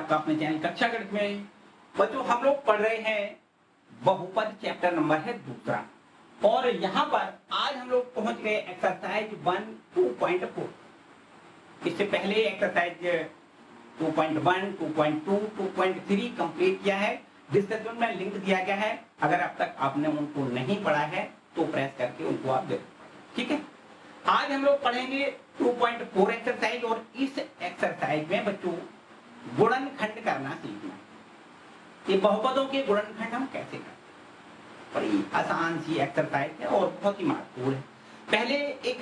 आपका अपने चैनल कक्षा गणित में। बच्चों हम लोग पढ़ रहे हैं बहुपद, चैप्टर नंबर है दूसरा, और यहाँ पर आज हम लोग पहुंच गए एक्सरसाइज 1 2.4। इससे पहले एक्सरसाइज 2.1 2.2 2.3 कंप्लीट किया है। डिस्क्रिप्शन में लिंक दिया गया है, अगर अब तक आपने उनको नहीं पढ़ा है तो प्रेस करके उनको आप देखो, ठीक है। आज हम लोग पढ़ेंगे 2.4 एक्सरसाइज, और इस एक्सरसाइज में बच्चों गुणनखंड करना सीखना। ये बहुपदों के गुणनखंड हम कैसे करते हैं, बड़ी आसान सी एक्सरसाइज है और बहुत ही महत्वपूर्ण है। पहले एक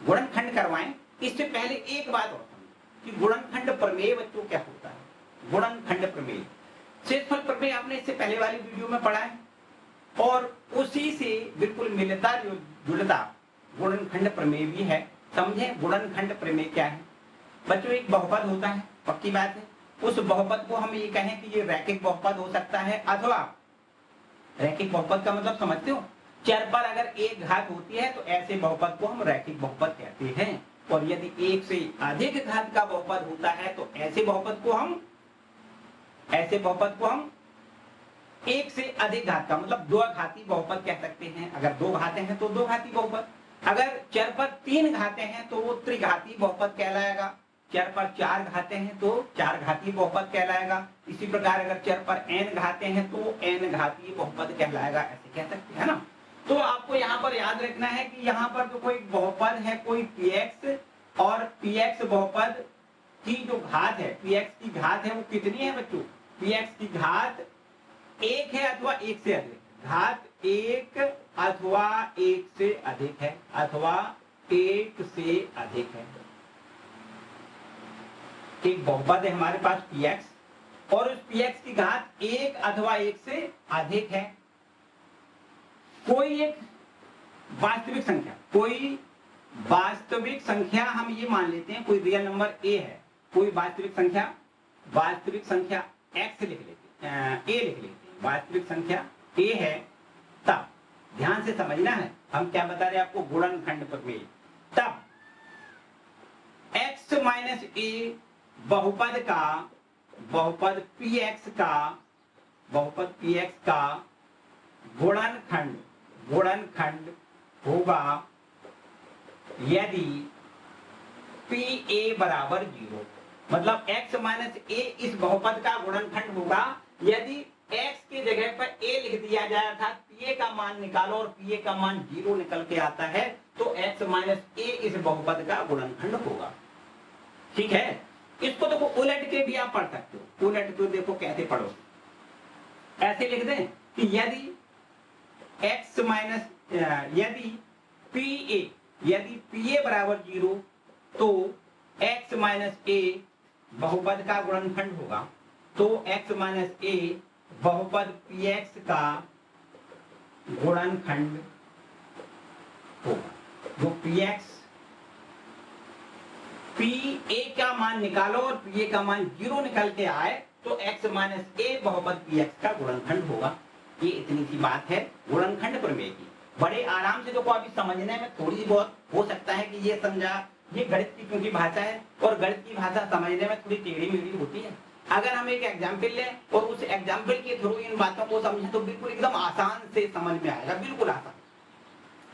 गुणनखंड करवाएं। इससे पहले एक बात और समझो कि गुणनखंड प्रमेय बच्चों क्या होता है। गुणनखंड प्रमेय, शेषफल प्रमेय आपने इससे पहले वाली वीडियो में पढ़ा है, और उसी से बिल्कुल मिलता जुलता गुणनखंड प्रमेय भी है। समझे गुणनखंड प्रमेय क्या है। बच्चों एक बहुपद होता है, पक्की बात है। उस बहुपद को हम ये कहें कि ये रैखिक बहुपद हो सकता है, अथवा रैखिक बहुपद का मतलब समझते हो, चर पर अगर एक घात होती है तो ऐसे बहुपद को हम रैखिक बहुपद कहते हैं। और यदि एक से अधिक घात का बहुपद होता है तो ऐसे बहुपद को हम एक से अधिक घात का मतलब दो घाती बहुपद कह सकते हैं। अगर दो घाते हैं तो दो घाती बहुपद, अगर चर पर तीन घाते हैं तो वो त्रिघाती बहुपद कहलाएगा, चर पर चार घाते हैं तो चार घाती बहुपद कहलाएगा। इसी प्रकार अगर चर पर n घाते हैं तो n घाती बहुपद कहलाएगा, ऐसे कह सकते हैं ना। तो आपको यहाँ पर याद रखना है कि यहाँ पर जो कोई बहुपद है, कोई px, और px बहुपद की जो घात है, px की घात है वो कितनी है बच्चों। px की घात एक है अथवा एक से अधिक, घात एक अथवा एक से अधिक है, अथवा एक से अधिक है। एक बहुपद है हमारे पास px, और उस px की घात एक अथवा एक से अधिक है। कोई एक वास्तविक संख्या हम ये मान लेते हैं, कोई रियल नंबर a है, कोई वास्तविक संख्या x लिख लेते हैं, a लिख लेते हैं, वास्तविक संख्या a है। तब ध्यान से समझना है, हम क्या बता रहे हैं आपको, गुणनखंड प्रमेय। तब x माइनस a बहुपद px का गुणनखंड होगा यदि pa बराबर 0। मतलब x माइनस a इस बहुपद का गुणनखंड होगा यदि x की जगह पर a लिख दिया जाए, अर्थात pa का मान निकालो और pa का मान 0 निकल के आता है, तो x माइनस a इस बहुपद का गुणनखंड होगा, ठीक है। इसको देखो उलट के भी आप पढ़ सकते हो। उलट के देखो कैसे पढ़ो, ऐसे लिख दें कि यदि x माइनस यदि pa बराबर 0 तो x माइनस a बहुपद का गुणनखंड होगा, तो x माइनस a बहुपद px का गुणनखंड होगा। जो pa का मान निकालो और pa का मान 0 निकल के आए तो x माइनस a बहुपद px का गुणनखंड होगा। ये इतनी सी बात है गुणनखंड प्रमेय की। बड़े आराम से देखो, अभी समझने में थोड़ी बहुत हो सकता है कि ये समझा, ये गणित की क्योंकि भाषा है और गणित की भाषा समझने में थोड़ी टेढ़ी मेढ़ी होती है। अगर हम एक एग्जाम्पल लें और उस एग्जाम्पल के थ्रू इन बातों को समझें तो बिल्कुल एकदम आसान से समझ में आएगा, बिल्कुल आसान।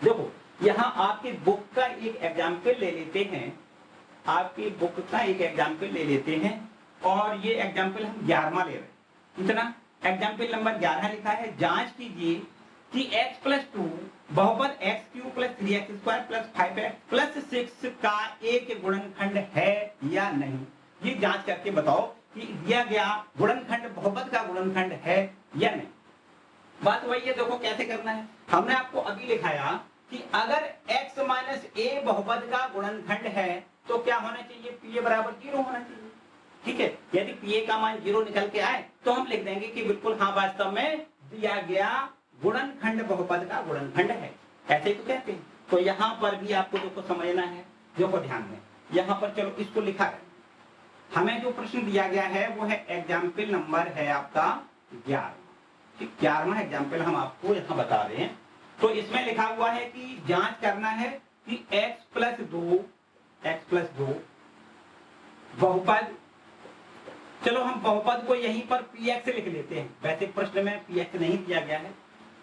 देखो यहाँ आपकी बुक का एक एग्जाम्पल ले लेते हैं, और ये एग्जाम्पल हम 11वां ले रहे हैं। इतना एग्जाम्पल नंबर 11 लिखा है, जांच कीजिए कि x प्लस 2 बहुपद x cube plus 3x square plus 5x plus 6 का एक गुणनखंड है या नहीं। ये जांच करके बताओ कि दिया गया गुणनखंड बहुपद का गुणनखंड है या नहीं। बात वही है, देखो कैसे करना है। हमने आपको अभी लिखाया कि अगर x माइनस a बहुपद का गुणनखंड है तो क्या होना चाहिए, pa बराबर 0 होना चाहिए, ठीक है। यदि pa का मान 0 निकल के आए तो हम लिख देंगे कि बिल्कुल हाँ, वास्तव में दिया गया गुणनखंड बहुपद का गुणनखंड है, ऐसे तो कहते हैं। तो यहाँ पर भी आपको देखो समझना है, देखो ध्यान में, यहाँ पर चलो इसको लिखा है। हमें जो प्रश्न दिया गया है वो है एग्जाम्पल नंबर है आपका 11, ठीक। 11वां एग्जाम्पल हम आपको यहाँ बता रहे हैं। तो इसमें लिखा हुआ है कि जांच करना है कि x प्लस 2 बहुपद चलो हम बहुपद को यहीं पर px लिख लेते हैं, वैसे प्रश्न में px नहीं दिया गया है,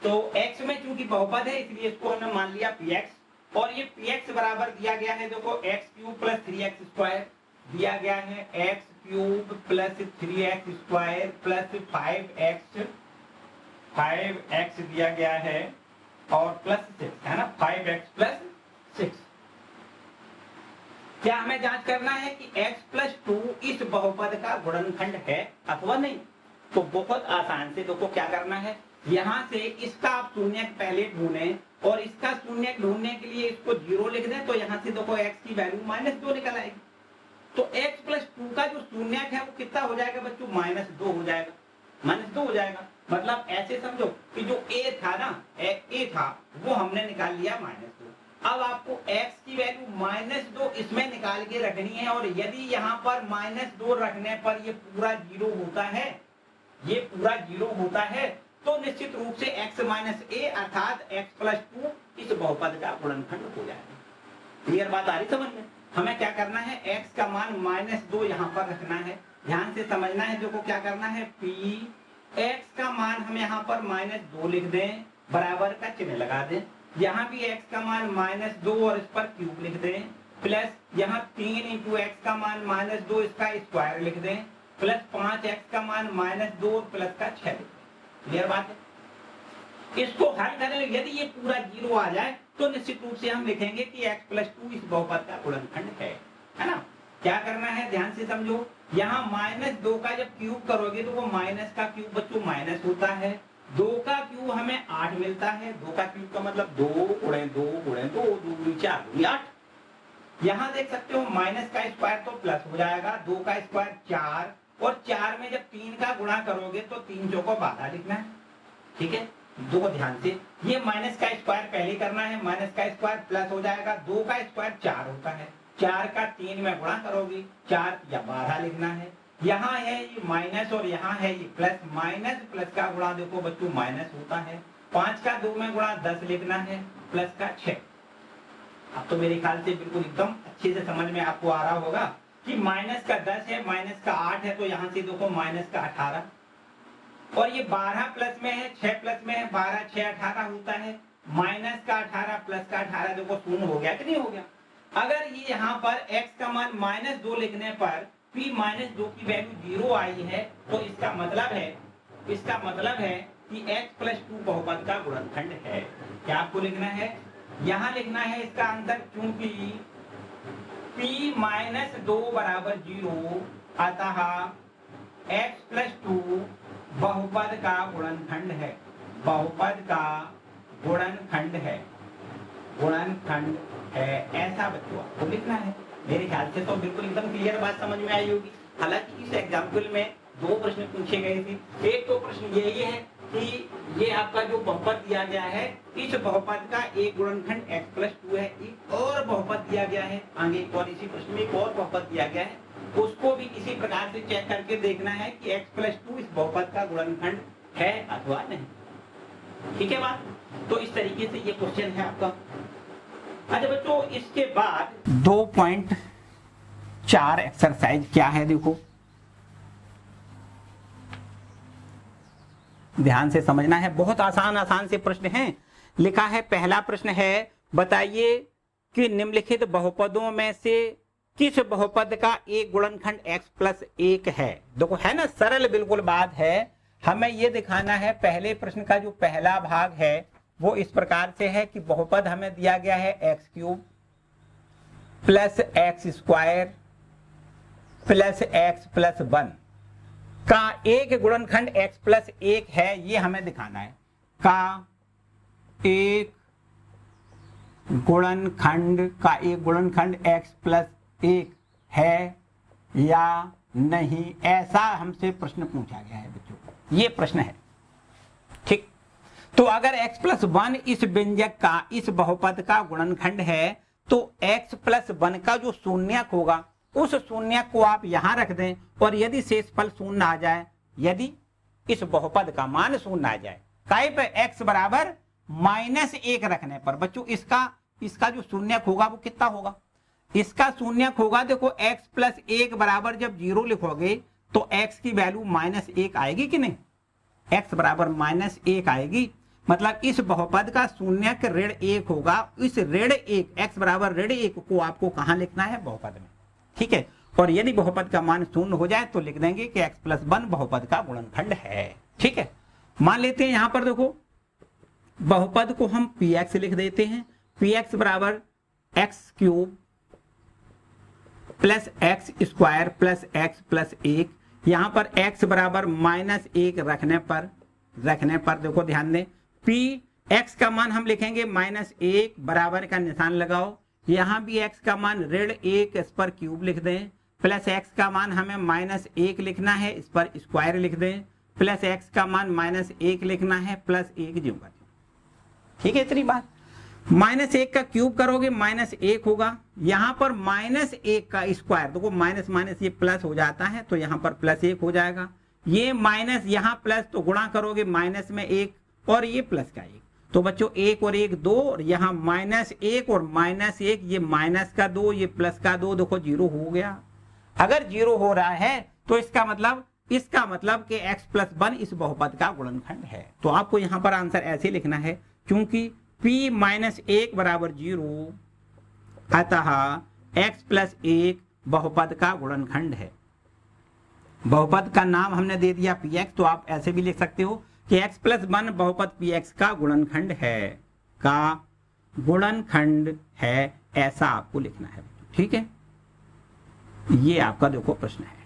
तो x में चूंकि बहुपद है इसलिए इसको हमने मान लिया px, और ये px बराबर दिया गया है, देखो x cube plus 3x square दिया गया है, x cube plus 3x square plus 5x दिया गया है और प्लस 6 है ना, 5x प्लस 6। क्या हमें जांच करना है कि x प्लस 2 इस बहुपद का गुणनखंड है अथवा नहीं? तो बहुत आसान से देखो क्या करना है, यहां से इसका आप शून्यक पहले ढूंढें और इसका शून्यक ढूंढने के लिए इसको 0 लिख दें, तो यहां से देखो x की वैल्यू -2 निकल आएगी। तो x प्लस 2 का जो शून्यक है वो कितना हो जाएगा बच्चों? -2 हो जाएगा, -2 हो जाएगा। मतलब ऐसे समझो कि जो a था ना, a था वो हमने निकाल लिया -2। अब आपको x की वैल्यू -2 इसमें निकाल के रखनी है, और यदि यहाँ पर -2 रखने पर ये पूरा 0 होता है, ये पूरा 0 होता है, तो निश्चित रूप से x - a अर्थात x प्लस 2 इस बहुपद का गुणनखंड हो जाएगा। क्लियर बात आ रही समझ में? हमें क्या करना है, x का मान -2 यहाँ पर रखना है, ध्यान से समझना है। देखो क्या करना है, p x का मान हम यहाँ पर -2 लिख दें, बराबर का चिन्ह लगा दें, यहाँ भी x का मान -2 और इस पर क्यूब लिख दें, प्लस यहाँ 3 इंटू x का मान -2 इसका स्क्वायर लिख दें, प्लस 5x का मान -2 और प्लस का 6 लिख दें। क्लियर बात है? इसको हल करें, यदि ये पूरा 0 आ जाए तो निश्चित रूप से हम लिखेंगे कि x प्लस 2 इस बहुपद का गुणनखंड है ना। क्या करना है, ध्यान से समझो, यहाँ -2 का जब क्यूब करोगे तो वो माइनस का क्यूब बच्चों माइनस होता है, 2 का क्यूब हमें 8 मिलता है, 2 का क्यूब का मतलब 2 गुणे 2 गुणे 2 2 4 8। यहाँ देख सकते हो माइनस का स्क्वायर तो प्लस हो जाएगा, 2 का स्क्वायर 4, और 4 में जब 3 का गुणा करोगे तो 3 चौको 12 लिखना है। ठीक है, दो ध्यान से, ये माइनस का स्क्वायर पहले करना है, माइनस का स्क्वायर प्लस हो जाएगा, 2 का स्क्वायर 4 होता है, 4 का 3 में गुणा करोगे 4 या 12 लिखना है। यहाँ है ये माइनस और यहाँ है ये प्लस, माइनस प्लस का गुणा देखो बच्चों माइनस होता है, 5 का 2 में गुणा 10 लिखना है, प्लस का 6। अब तो मेरे ख्याल से बिल्कुल एकदम अच्छे से समझ में आपको आ रहा होगा कि माइनस का 10 है, माइनस का 8 है, तो यहाँ से देखो माइनस का 18, और ये 12 प्लस में है, 6 प्लस में है, 12 6 18 होता है, माइनस का 18 प्लस का 18 देखो शून्य हो गया कि नहीं हो गया। अगर ये यहाँ पर x का मान -2 लिखने पर p -2 की वैल्यू 0 आई है, तो इसका मतलब है कि x प्लस 2 बहुपद का गुणनखंड है। क्या आपको लिखना है, यहाँ लिखना है इसका आंसर, क्योंकि p -2 बराबर 0, अतः x प्लस 2 बहुपद का गुणनखंड है, बहुपद का गुणनखंड है, गुणनखंड है, ऐसा बच्चों आपको लिखना है। मेरे ख्याल से तो बिल्कुल एकदम क्लियर बात समझ में आई होगी। हालांकि इस एग्जाम्पल में 2 प्रश्न पूछे गए थे। एक तो प्रश्न यही है कि ये आपका जो बहुपद दिया गया है, इस बहुपद का एक गुणनखंड x प्लस 2 है, एक और बहुपद दिया गया है, आगे एक और इसी प्रश्न में एक और बहुपद दिया गया है, उसको भी इसी प्रकार से चेक करके देखना है कि x प्लस 2 इस बहुपद का गुणनखंड है अथवा नहीं। ठीक है बात? तो इस तरीके से ये क्वेश्चन है आपका। अच्छा बच्चों, इसके बाद 2.4 एक्सरसाइज क्या है देखो, ध्यान से समझना है, बहुत आसान से प्रश्न हैं। लिखा है, पहला प्रश्न है, बताइए कि निम्नलिखित बहुपदों में से किस बहुपद का एक गुणनखंड x प्लस 1 है। देखो है ना, सरल बिल्कुल बात है। हमें यह दिखाना है, पहले प्रश्न का जो पहला भाग है वो इस प्रकार से है कि बहुपद हमें दिया गया है x cube plus x square plus x plus 1 का एक गुणनखंड x प्लस 1 है, ये हमें दिखाना है, का एक गुणनखंड x प्लस 1 है या नहीं, ऐसा हमसे प्रश्न पूछा गया है बच्चों, ये प्रश्न है। ठीक, तो अगर x प्लस 1 इस व्यंजक का, इस बहुपद का गुणनखंड है, तो x प्लस 1 का जो शून्यक होगा उस शून्यक को आप यहां रख दें, और यदि शेषफल शून्य आ जाए, यदि इस बहुपद का मान शून्य आ जाए, काय पे x बराबर -1 रखने पर बच्चों इसका जो शून्यक होगा वो कितना होगा, इसका शून्यक होगा, देखो x प्लस 1 बराबर जब 0 लिखोगे तो x की वैल्यू -1 आएगी कि नहीं, x बराबर -1 आएगी। मतलब इस बहुपद का शून्यक ऋण 1 होगा। इस ऋण 1 x बराबर ऋण 1 को आपको कहां लिखना है, बहुपद में, ठीक है। और यदि बहुपद का मान शून्य हो जाए तो लिख देंगे कि x + 1 बहुपद का गुणनखंड है, ठीक है। मान लेते हैं यहां पर देखो बहुपद को हम px लिख देते हैं। px बराबर x³ + x² + x + 1। यहां पर x बराबर -1 रखने पर देखो ध्यान दें, x का मान हम लिखेंगे -1 बराबर का निशान लगाओ। यहां भी x का मान ऋण 1 इस पर क्यूब लिख दें, प्लस x का मान हमें -1 लिखना है, इस पर स्क्वायर लिख दें, प्लस x का मान -1 लिखना है, प्लस 1 ज्यों का त्यों, ठीक है। इतनी बात। -1 का क्यूब करोगे -1 होगा। यहां पर -1 का स्क्वायर देखो, माइनस माइनस ये प्लस हो जाता है तो यहां पर +1 हो जाएगा। ये माइनस यहां प्लस तो गुणा करोगे माइनस में 1 और ये प्लस का 1, तो बच्चों 1 और 1 2, और यहाँ -1 और -1, ये माइनस का 2 ये प्लस का 2, देखो 0 हो गया। अगर 0 हो रहा है तो इसका मतलब कि x + 1 इस बहुपद का गुणनखंड है। तो आपको यहाँ पर आंसर ऐसे लिखना है, क्योंकि p - 1 बराबर 0, अतः x + 1 बहुपद का गुणनखंड है। बहुपद का नाम हमने दे दिया px, तो आप ऐसे भी लिख सकते हो कि x + 1 बहुपद px का गुणनखंड है, ऐसा आपको लिखना है, ठीक है। ये आपका देखो प्रश्न है।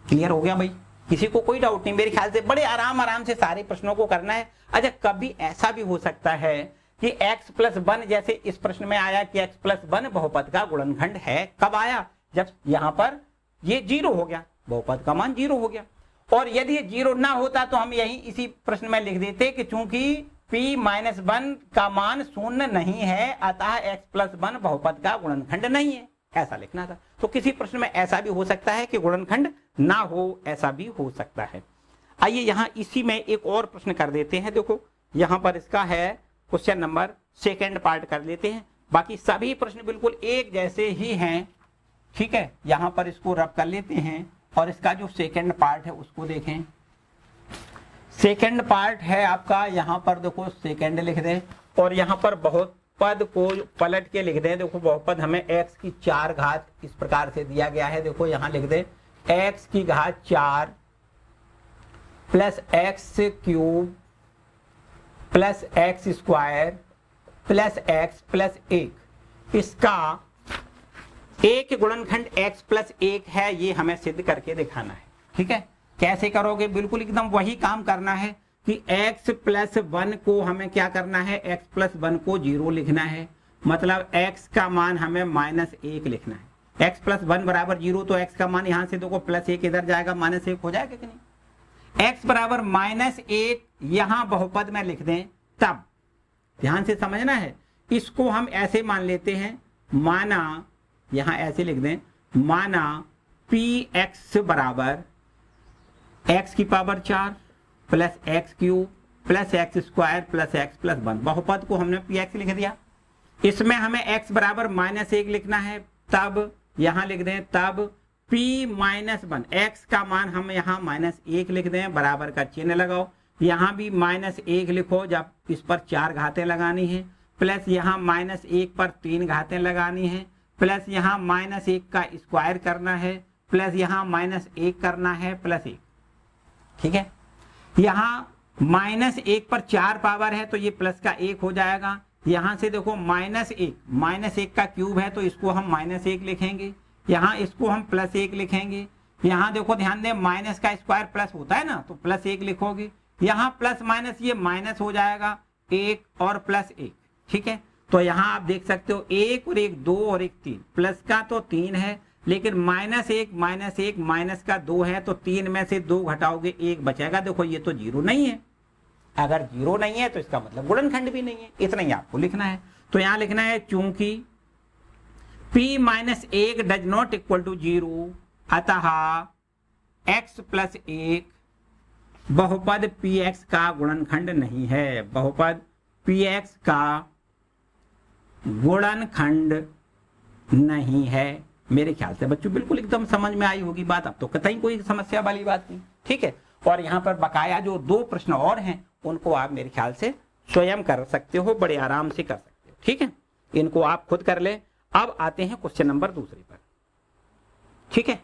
क्लियर हो गया भाई? किसी को कोई डाउट नहीं? मेरे ख्याल से बड़े आराम से सारे प्रश्नों को करना है। अच्छा, कभी ऐसा भी हो सकता है कि x + 1, जैसे इस प्रश्न में आया कि x + 1 बहुपद का गुणनखंड है, कब आया? जब यहां पर ये 0 हो गया, बहुपद का मान 0 हो गया। और यदि 0 ना होता तो हम यही इसी प्रश्न में लिख देते कि चूंकि p - 1 का मान शून्य नहीं है, अतः x + 1 बहुपद का गुणनखंड नहीं है, ऐसा लिखना था। तो किसी प्रश्न में ऐसा भी हो सकता है कि गुणनखंड ना हो, ऐसा भी हो सकता है। आइए यहां इसी में एक और प्रश्न कर देते हैं। देखो यहां पर इसका है क्वेश्चन नंबर 2 पार्ट कर लेते हैं। बाकी सभी प्रश्न बिल्कुल एक जैसे ही हैं, ठीक है। यहां पर इसको रब कर लेते हैं और इसका जो 2 पार्ट है उसको देखें। 2 पार्ट है आपका, यहां पर देखो 2 लिख दें और यहां पर बहुपद को पलट के लिख दें। देखो बहुपद हमें x की 4 घात इस प्रकार से दिया गया है। देखो यहां लिख दें x की घात 4 + x³ + x² + x + 1। इसका एक गुणनखंड x + 1 है, ये हमें सिद्ध करके दिखाना है, ठीक है। कैसे करोगे? बिल्कुल एकदम वही काम करना है कि x + 1 को हमें क्या करना है, x + 1 को 0 लिखना है। मतलब x का मान हमें -1 लिखना है। x + 1 बराबर 0, तो x का मान यहां से देखो +1 इधर जाएगा, -1 हो जाएगा कि नहीं। x बराबर -1 यहां बहुपद में लिख दें, तब ध्यान से समझना है। इसको हम ऐसे मान लेते हैं, माना यहां ऐसे लिख दें, माना px बराबर x की पावर 4 + x³ + x² + x + 1। बहुपद को हमने px लिख दिया। इसमें हमें x बराबर -1 लिखना है, तब यहां लिख दें, तब p - 1 x का मान हम यहां -1 लिख दें, बराबर का चिन्ह लगाओ। यहां भी -1 लिखो जब इस पर 4 घातें लगानी है, प्लस यहां -1 पर 3 घातें लगानी है, प्लस यहां -1 का स्क्वायर करना है, प्लस यहां -1 करना है, +1, ठीक है। यहां -1 पर 4 पावर है तो ये प्लस का 1 हो जाएगा। यहां से देखो -1 का क्यूब है तो इसको हम -1 लिखेंगे, यहां इसको हम +1 लिखेंगे। यहां देखो ध्यान दें, माइनस का स्क्वायर प्लस होता है ना, तो +1 लिखोगे। यहां प्लस माइनस ये माइनस हो जाएगा, 1 और +1, ठीक है। तो यहां आप देख सकते हो 1 और 1 2 और 1 3, प्लस का तो 3 है, लेकिन -1 माइनस का 2 है, तो 3 में से 2 घटाओगे 1 बचेगा। देखो ये तो 0 नहीं है, अगर 0 नहीं है तो इसका मतलब गुणनखंड भी नहीं है। इतना ही आपको लिखना है। तो यहां लिखना है, चूंकि p - 1 does not equal to 0, अतः x + 1 बहुपद px का गुणनखंड नहीं है। बहुपद px का गुणनखंड नहीं है, मेरे ख्याल से बच्चों बिल्कुल एकदम समझ में आई होगी बात, अब तो कतई कोई समस्या वाली बात नहीं, ठीक है। और यहाँ पर बकाया जो 2 प्रश्न और हैं उनको आप मेरे ख्याल से स्वयं कर सकते हो, बड़े आराम से कर सकते हो, ठीक है, इनको आप खुद कर ले। अब आते हैं क्वेश्चन नंबर दूसरे पर, ठीक है।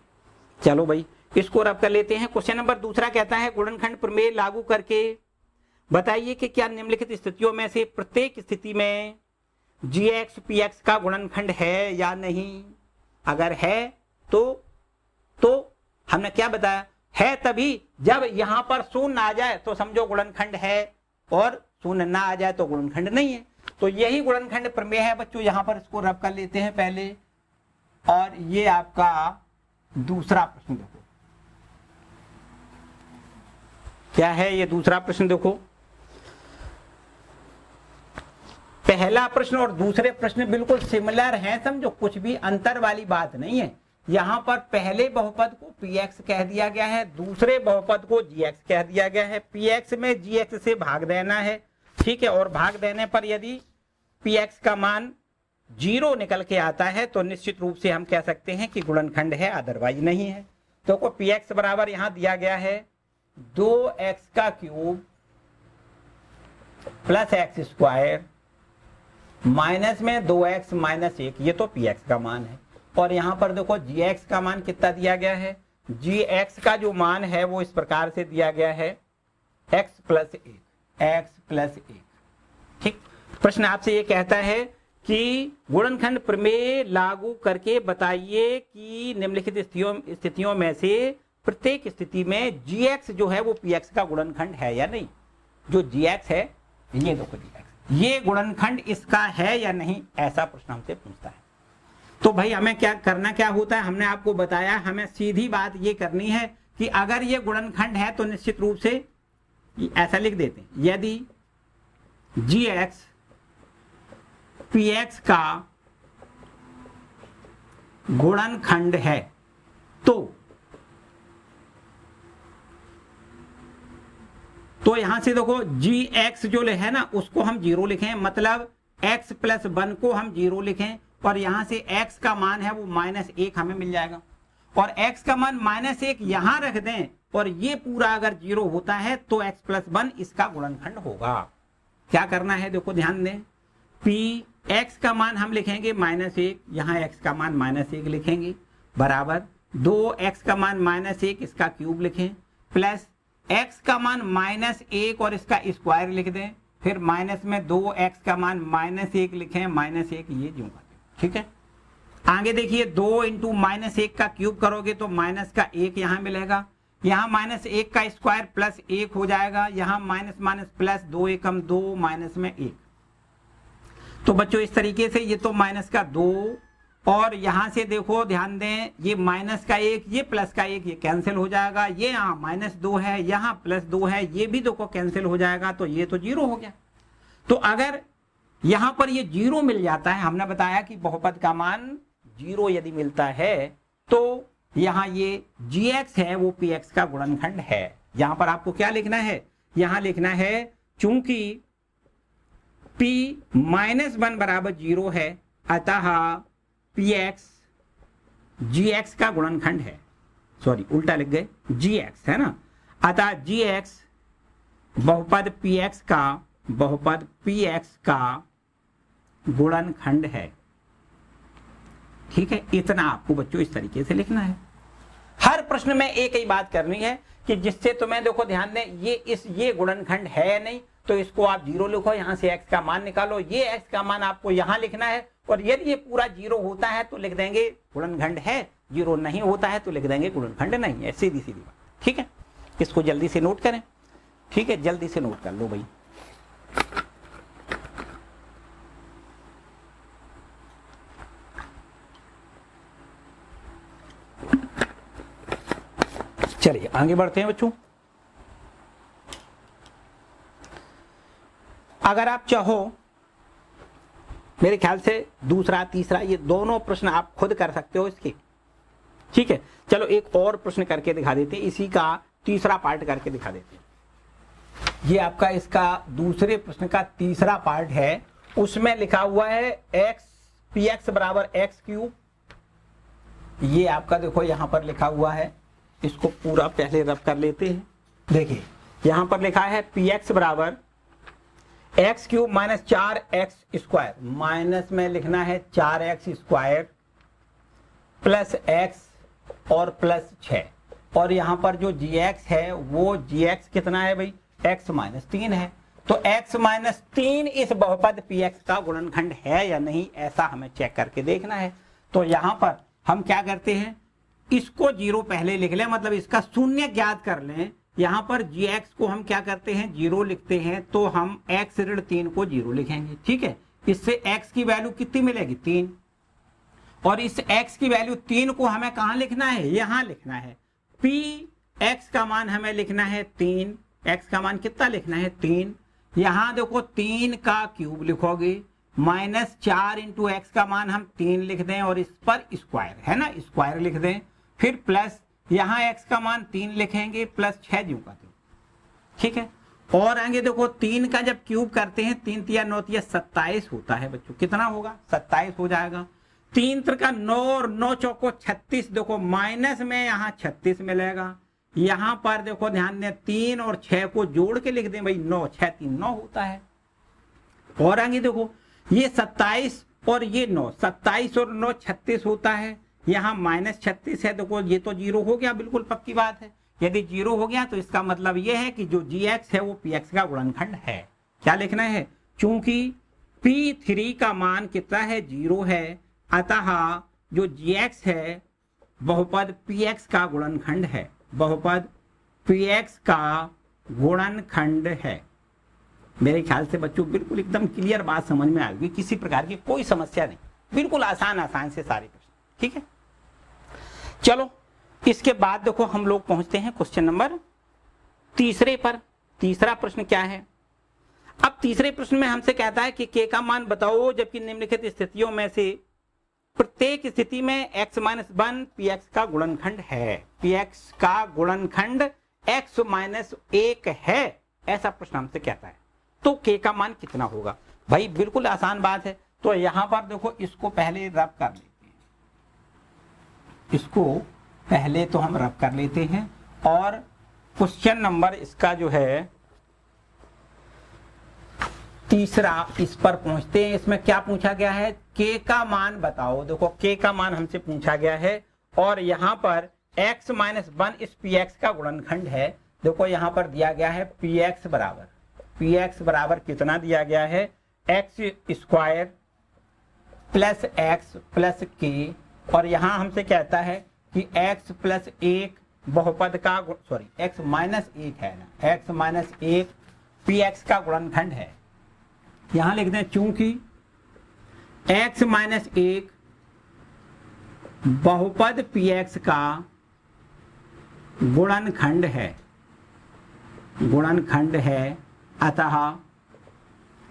चलो भाई इसको रब कर लेते हैं। क्वेश्चन नंबर दूसरा कहता है गुणनखंड प्रमेय लागू करके बताइए कि क्या निम्नलिखित स्थितियों में से प्रत्येक स्थिति में gx px का गुणनखंड है या नहीं। अगर है तो हमने क्या बताया, है तभी जब यहां पर शून्य आ जाए तो समझो गुणनखंड है, और शून्य ना आ जाए तो गुणनखंड नहीं है। तो यही गुणनखंड प्रमेय है बच्चों, यहां पर इसको रब कर लेते हैं पहले। और ये आपका दूसरा प्रश्न देखो क्या है, ये दूसरा प्रश्न देखो। पहला प्रश्न और दूसरे प्रश्न बिल्कुल सिमिलर हैं, समझो कुछ भी अंतर वाली बात नहीं है। यहां पर पहले बहुपद को px कह दिया गया है, दूसरे बहुपद को gx कह दिया गया है। px में gx से भाग देना है, ठीक है, और भाग देने पर यदि px का मान 0 निकल के आता है तो निश्चित रूप से हम कह सकते हैं कि गुणनखंड है, अदरवाइज नहीं है। तो को px बराबर यहां दिया गया है 2x का cube plus x square minus में 2x माइनस 1, ये तो px का मान है। और यहां पर देखो gx का मान कितना दिया गया है, gx का जो मान है वो इस प्रकार से दिया गया है x प्लस 1, ठीक। प्रश्न आपसे ये कहता है कि गुणनखंड प्रमेय लागू करके बताइए कि निम्नलिखित स्थितियों में से प्रत्येक स्थिति में gx जो है वो px का गुणनखंड है या नहीं। जो gx है ये देखो gx, ये गुणनखंड इसका है या नहीं, ऐसा प्रश्न हमसे पूछता है। तो भाई हमें क्या करना क्या होता है, हमने आपको बताया, हमें सीधी बात ये करनी है कि अगर ये गुणनखंड है तो निश्चित रूप से ऐसा लिख देते हैं, यदि gx px का गुणनखंड है तो यहां से देखो gx जो है ना उसको हम 0 लिखें, मतलब x प्लस 1 को हम 0 लिखें, और यहां से x का मान है वो -1 हमें मिल जाएगा। और x का मान -1 यहां रख दें और ये पूरा अगर 0 होता है तो x प्लस 1 इसका गुणनखंड होगा। क्या करना है देखो ध्यान दें, x का मान हम लिखेंगे -1, यहाँ x का मान -1 लिखेंगे, बराबर 2x का मान -1 इसका क्यूब लिखें, प्लस x का मान -1 और इसका स्क्वायर लिख दें, फिर माइनस में 2x का मान -1 लिखें, -1 ये जो, ठीक है। आगे देखिए 2 इंटू -1 का क्यूब करोगे तो माइनस का 1 यहां मिलेगा, यहाँ -1 का स्क्वायर प्लस 1 हो जाएगा, यहाँ माइनस प्लस 2 एकम 2 माइनस में 1। तो बच्चों इस तरीके से ये तो माइनस का 2, और यहां से देखो ध्यान दें ये माइनस का 1 ये प्लस का 1 ये कैंसिल हो जाएगा, ये यहाँ -2 है यहाँ +2 है, ये भी देखो कैंसिल हो जाएगा, तो ये तो 0 हो गया। तो अगर यहां पर ये 0 मिल जाता है, हमने बताया कि बहुपद का मान 0 यदि मिलता है तो यहां ये gx है वो px का गुणनखंड है। यहां पर आपको क्या लिखना है, यहां लिखना है चूंकि p -1 बराबर 0 है अतः px gx का गुणनखंड है, सॉरी उल्टा लिख गए, gx है ना, अतः gx बहुपद px का गुणनखंड है, ठीक है। इतना आपको बच्चों इस तरीके से लिखना है। हर प्रश्न में एक ही बात करनी है कि जिससे तुम्हें देखो ध्यान दें ये गुणनखंड है या नहीं, तो इसको आप 0 लिखो, यहां से x का मान निकालो, ये x का मान आपको यहां लिखना है, और यदि ये पूरा 0 होता है तो लिख देंगे गुणनखंड है, 0 नहीं होता है तो लिख देंगे गुणनखंड नहीं है, सीधी सीधी बात, ठीक है। इसको जल्दी से नोट करें, ठीक है, जल्दी से नोट कर लो भाई। चलिए आगे बढ़ते हैं बच्चों। अगर आप चाहो मेरे ख्याल से दूसरा तीसरा ये दोनों प्रश्न आप खुद कर सकते हो इसके, ठीक है। चलो एक और प्रश्न करके दिखा देते हैं, इसी का तीसरा पार्ट करके दिखा देते हैं। ये आपका इसका दूसरे प्रश्न का तीसरा पार्ट है, उसमें लिखा हुआ है px बराबर x क्यूब ये आपका देखो यहाँ पर लिखा हुआ है, इसको पूरा पहले रब कर लेते हैं। देखिए यहाँ पर लिखा है पी एक्स बराबर x cube minus 4x², minus में लिखना है 4x² प्लस x और प्लस 6, और यहाँ पर जो gx है वो gx कितना है भाई, x माइनस 3 है। तो x माइनस 3 इस बहुपद px का गुणनखंड है या नहीं, ऐसा हमें चेक करके देखना है। तो यहाँ पर हम क्या करते हैं, इसको 0 पहले लिख लें, मतलब इसका शून्य ज्ञात कर लें। यहाँ पर gx को हम क्या करते हैं, 0 लिखते हैं, तो हम x ऋण 3 को 0 लिखेंगे। ठीक है, इससे x की वैल्यू कितनी मिलेगी, 3, और इस x की वैल्यू 3 को हमें कहाँ लिखना है, यहाँ लिखना है। p x का मान हमें लिखना है 3, x का मान कितना लिखना है, 3। यहाँ देखो 3 का क्यूब लिखोगे, माइनस 4 इंटू एक्स का मान हम 3 लिख दें और इस पर स्क्वायर है ना, स्क्वायर लिख दें, फिर प्लस यहाँ x का मान 3 लिखेंगे प्लस 6 ज्यों का त्यों। ठीक है, और आगे देखो 3 का जब क्यूब करते हैं, 3 तिया 9 तिया 27 होता है बच्चों, कितना होगा, 27 हो जाएगा। 3 त्रिका 9 और 9 चौको 36, देखो माइनस में यहाँ 36 मिलेगा। यहाँ पर देखो ध्यान दें, 3 और 6 को जोड़ के लिख दें भाई, 9 6 3 9 होता है। और आगे देखो ये 27 और ये 9, 27 और 9 36 होता है। यहाँ माइनस 36 है, देखो ये तो 0 हो गया, बिल्कुल पक्की बात है। यदि 0 हो गया तो इसका मतलब ये है कि जो gx है वो px का गुणनखंड है। क्या लिखना है, चूंकि p3 का मान कितना है, 0 है, अतः जो gx है बहुपद px का गुणनखंड है, बहुपद px का गुणनखंड है। मेरे ख्याल से बच्चों बिल्कुल एकदम क्लियर बात समझ में आएगी, किसी प्रकार की कोई समस्या नहीं, बिल्कुल आसान से सारे प्रश्न। ठीक है, चलो इसके बाद देखो हम लोग पहुंचते हैं क्वेश्चन नंबर 3 पर। तीसरा प्रश्न क्या है, अब तीसरे प्रश्न में हमसे कहता है कि k का मान बताओ जबकि निम्नलिखित स्थितियों में से प्रत्येक स्थिति में x माइनस 1 px का गुणनखंड है, px का गुणनखंड x माइनस 1 है, ऐसा प्रश्न हमसे कहता है। तो k का मान कितना होगा, भाई बिल्कुल आसान बात है। तो यहां पर देखो इसको पहले रब कर लेते हैं, इसको पहले तो हम रब कर लेते हैं, और क्वेश्चन नंबर इसका जो है तीसरा, इस पर पहुंचते हैं। इसमें क्या पूछा गया है, k का मान बताओ। देखो k का मान हमसे पूछा गया है, और यहाँ पर x माइनस 1 इस px का गुणनखंड है। देखो यहाँ पर दिया गया है px बराबर कितना दिया गया है, x² plus x plus k, और यहाँ हमसे कहता है कि x प्लस 1 बहुपद का x माइनस 1 है ना, x माइनस 1 px का गुणनखंड है। यहां लिख दें चूंकि x माइनस 1 बहुपद px का गुणनखंड है, अतः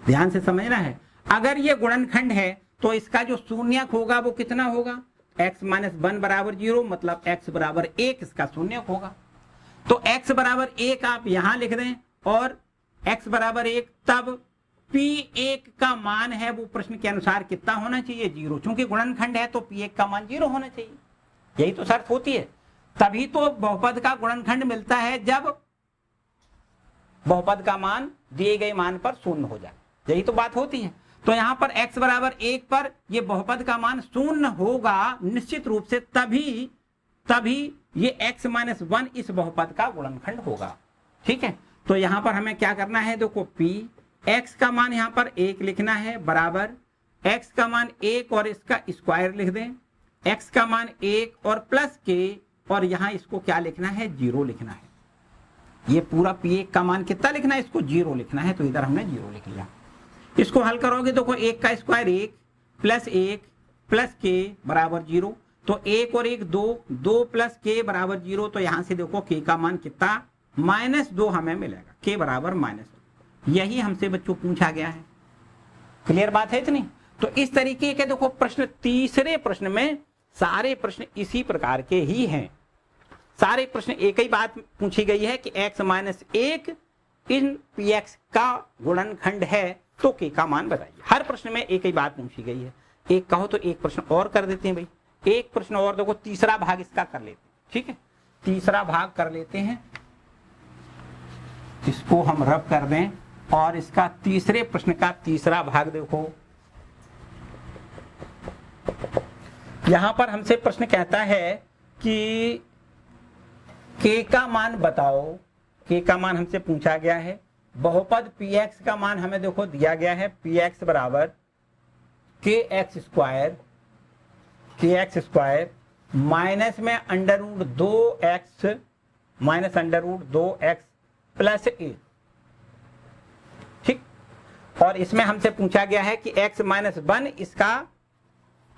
ध्यान से समझना है, अगर ये गुणनखंड है तो इसका जो शून्यक होगा वो कितना होगा, x माइनस 1 बराबर 0, मतलब x बराबर 1 इसका शून्यक होगा। तो x बराबर 1 आप यहां लिख दें, और x बराबर 1 तब p1 का मान है वो प्रश्न के अनुसार कितना होना चाहिए, 0। चूंकि गुणनखंड है तो p1 का मान 0 होना चाहिए, यही तो शर्त होती है। तभी तो बहुपद का गुणनखंड मिलता है जब बहुपद का मान दिए गए मान पर शून्य हो जाए, यही तो बात होती है। तो यहाँ पर x बराबर 1 पर ये बहुपद का मान शून्य होगा निश्चित रूप से, तभी ये x माइनस 1 इस बहुपद का गुणनखंड होगा। ठीक है, तो यहाँ पर हमें क्या करना है, देखो p x का मान यहाँ पर 1 लिखना है, बराबर x का मान 1 और इसका स्क्वायर लिख दें, x का मान 1 और प्लस k, और यहाँ इसको क्या लिखना है, 0 लिखना है। ये पूरा p1 का मान कितना लिखना है, इसको 0 लिखना है, तो इधर हमने 0 लिख लिया। इसको हल करोगे देखो 1 का स्क्वायर 1 प्लस k बराबर 0, तो 1 और 1 2 प्लस k बराबर 0, तो यहां से देखो k का मान कितना, -2 हमें मिलेगा, k बराबर -2। यही हमसे बच्चों पूछा गया है। क्लियर बात है इतनी। तो इस तरीके के देखो प्रश्न, तीसरे प्रश्न में सारे प्रश्न इसी प्रकार के ही हैं। सारे प्रश्न एक ही बात पूछी गई है कि x माइनस 1 इन px का गुणनखंड है, तो k का मान बताइए। हर प्रश्न में एक ही बात पूछी गई है। एक कहो तो एक प्रश्न और कर देते हैं भाई, एक प्रश्न और देखो, तीसरा भाग इसका कर लेते हैं, ठीक है, तीसरा भाग कर लेते हैं, इसको हम रब कर दें और इसका तीसरे प्रश्न का तीसरा भाग देखो। यहां पर हमसे प्रश्न कहता है कि k का मान बताओ, k का मान हमसे पूछा गया है, बहुपद px का मान हमें देखो दिया गया है, px बराबर kx स्क्वायर माइनस में under root 2x minus under root 2x plus a, ठीक। और इसमें हमसे पूछा गया है कि x माइनस 1 इसका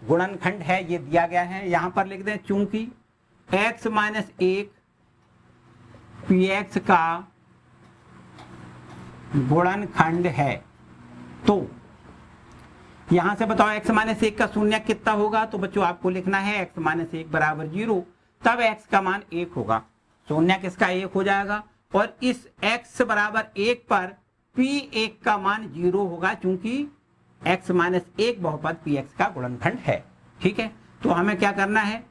गुणनखंड है, ये दिया गया है। यहां पर लिख दें चूंकि x माइनस 1 px का गुणनखंड है, तो यहां से बताओ x माइनस 1 का शून्य कितना होगा, तो बच्चों आपको लिखना है x माइनस 1 बराबर 0, तब x का मान 1 होगा, शून्य किसका 1 हो जाएगा, और इस x बराबर 1 पर p1 का मान 0 होगा, क्योंकि x माइनस 1 बहुपद px का गुणनखंड है, ठीक है। तो हमें क्या करना है,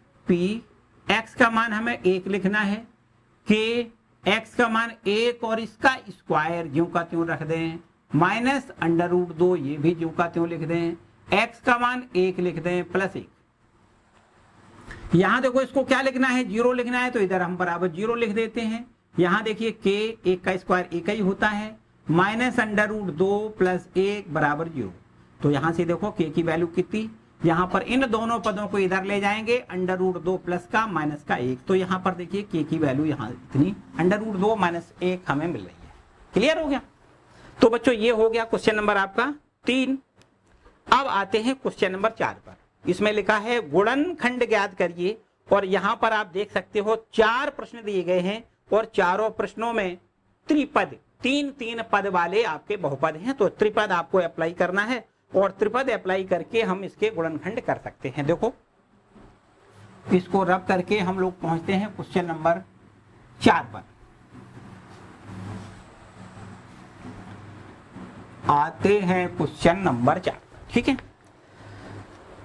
x का मान हमें 1 लिखना है, x का मान 1 और इसका स्क्वायर ज्यों का त्यों रख दें, माइनस अंडर रूट 2 ये भी ज्यों का त्यों लिख दें, x का मान 1 लिख दें प्लस 1। यहां देखो इसको क्या लिखना है, 0 लिखना है, तो इधर हम बराबर 0 लिख देते हैं। यहां देखिए k 1 का स्क्वायर 1 ही होता है, माइनस अंडर रूट 2 प्लस 1 बराबर 0। तो यहां से देखो k की वैल्यू कितनी, यहां पर इन दोनों पदों को इधर ले जाएंगे, अंडर रूट 2 प्लस का माइनस का 1, तो यहां पर देखिए k की वैल्यू यहां इतनी अंडर रूट 2 माइनस 1 हमें मिल रही है। क्लियर हो गया। तो बच्चों ये हो गया क्वेश्चन नंबर आपका 3। अब आते हैं क्वेश्चन नंबर 4 पर। इसमें लिखा है गुणनखंड ज्ञात करिए, और यहां पर आप देख सकते हो 4 प्रश्न दिए गए हैं, और चारों प्रश्नों में त्रिपद 3-3 पद वाले आपके बहुपद हैं, तो त्रिपद आपको अप्लाई करना है, और त्रिपद अप्लाई करके हम इसके गुणनखंड कर सकते हैं। देखो इसको रब करके हम लोग पहुंचते हैं क्वेश्चन नंबर 4 पर। आते हैं क्वेश्चन नंबर 4, ठीक है।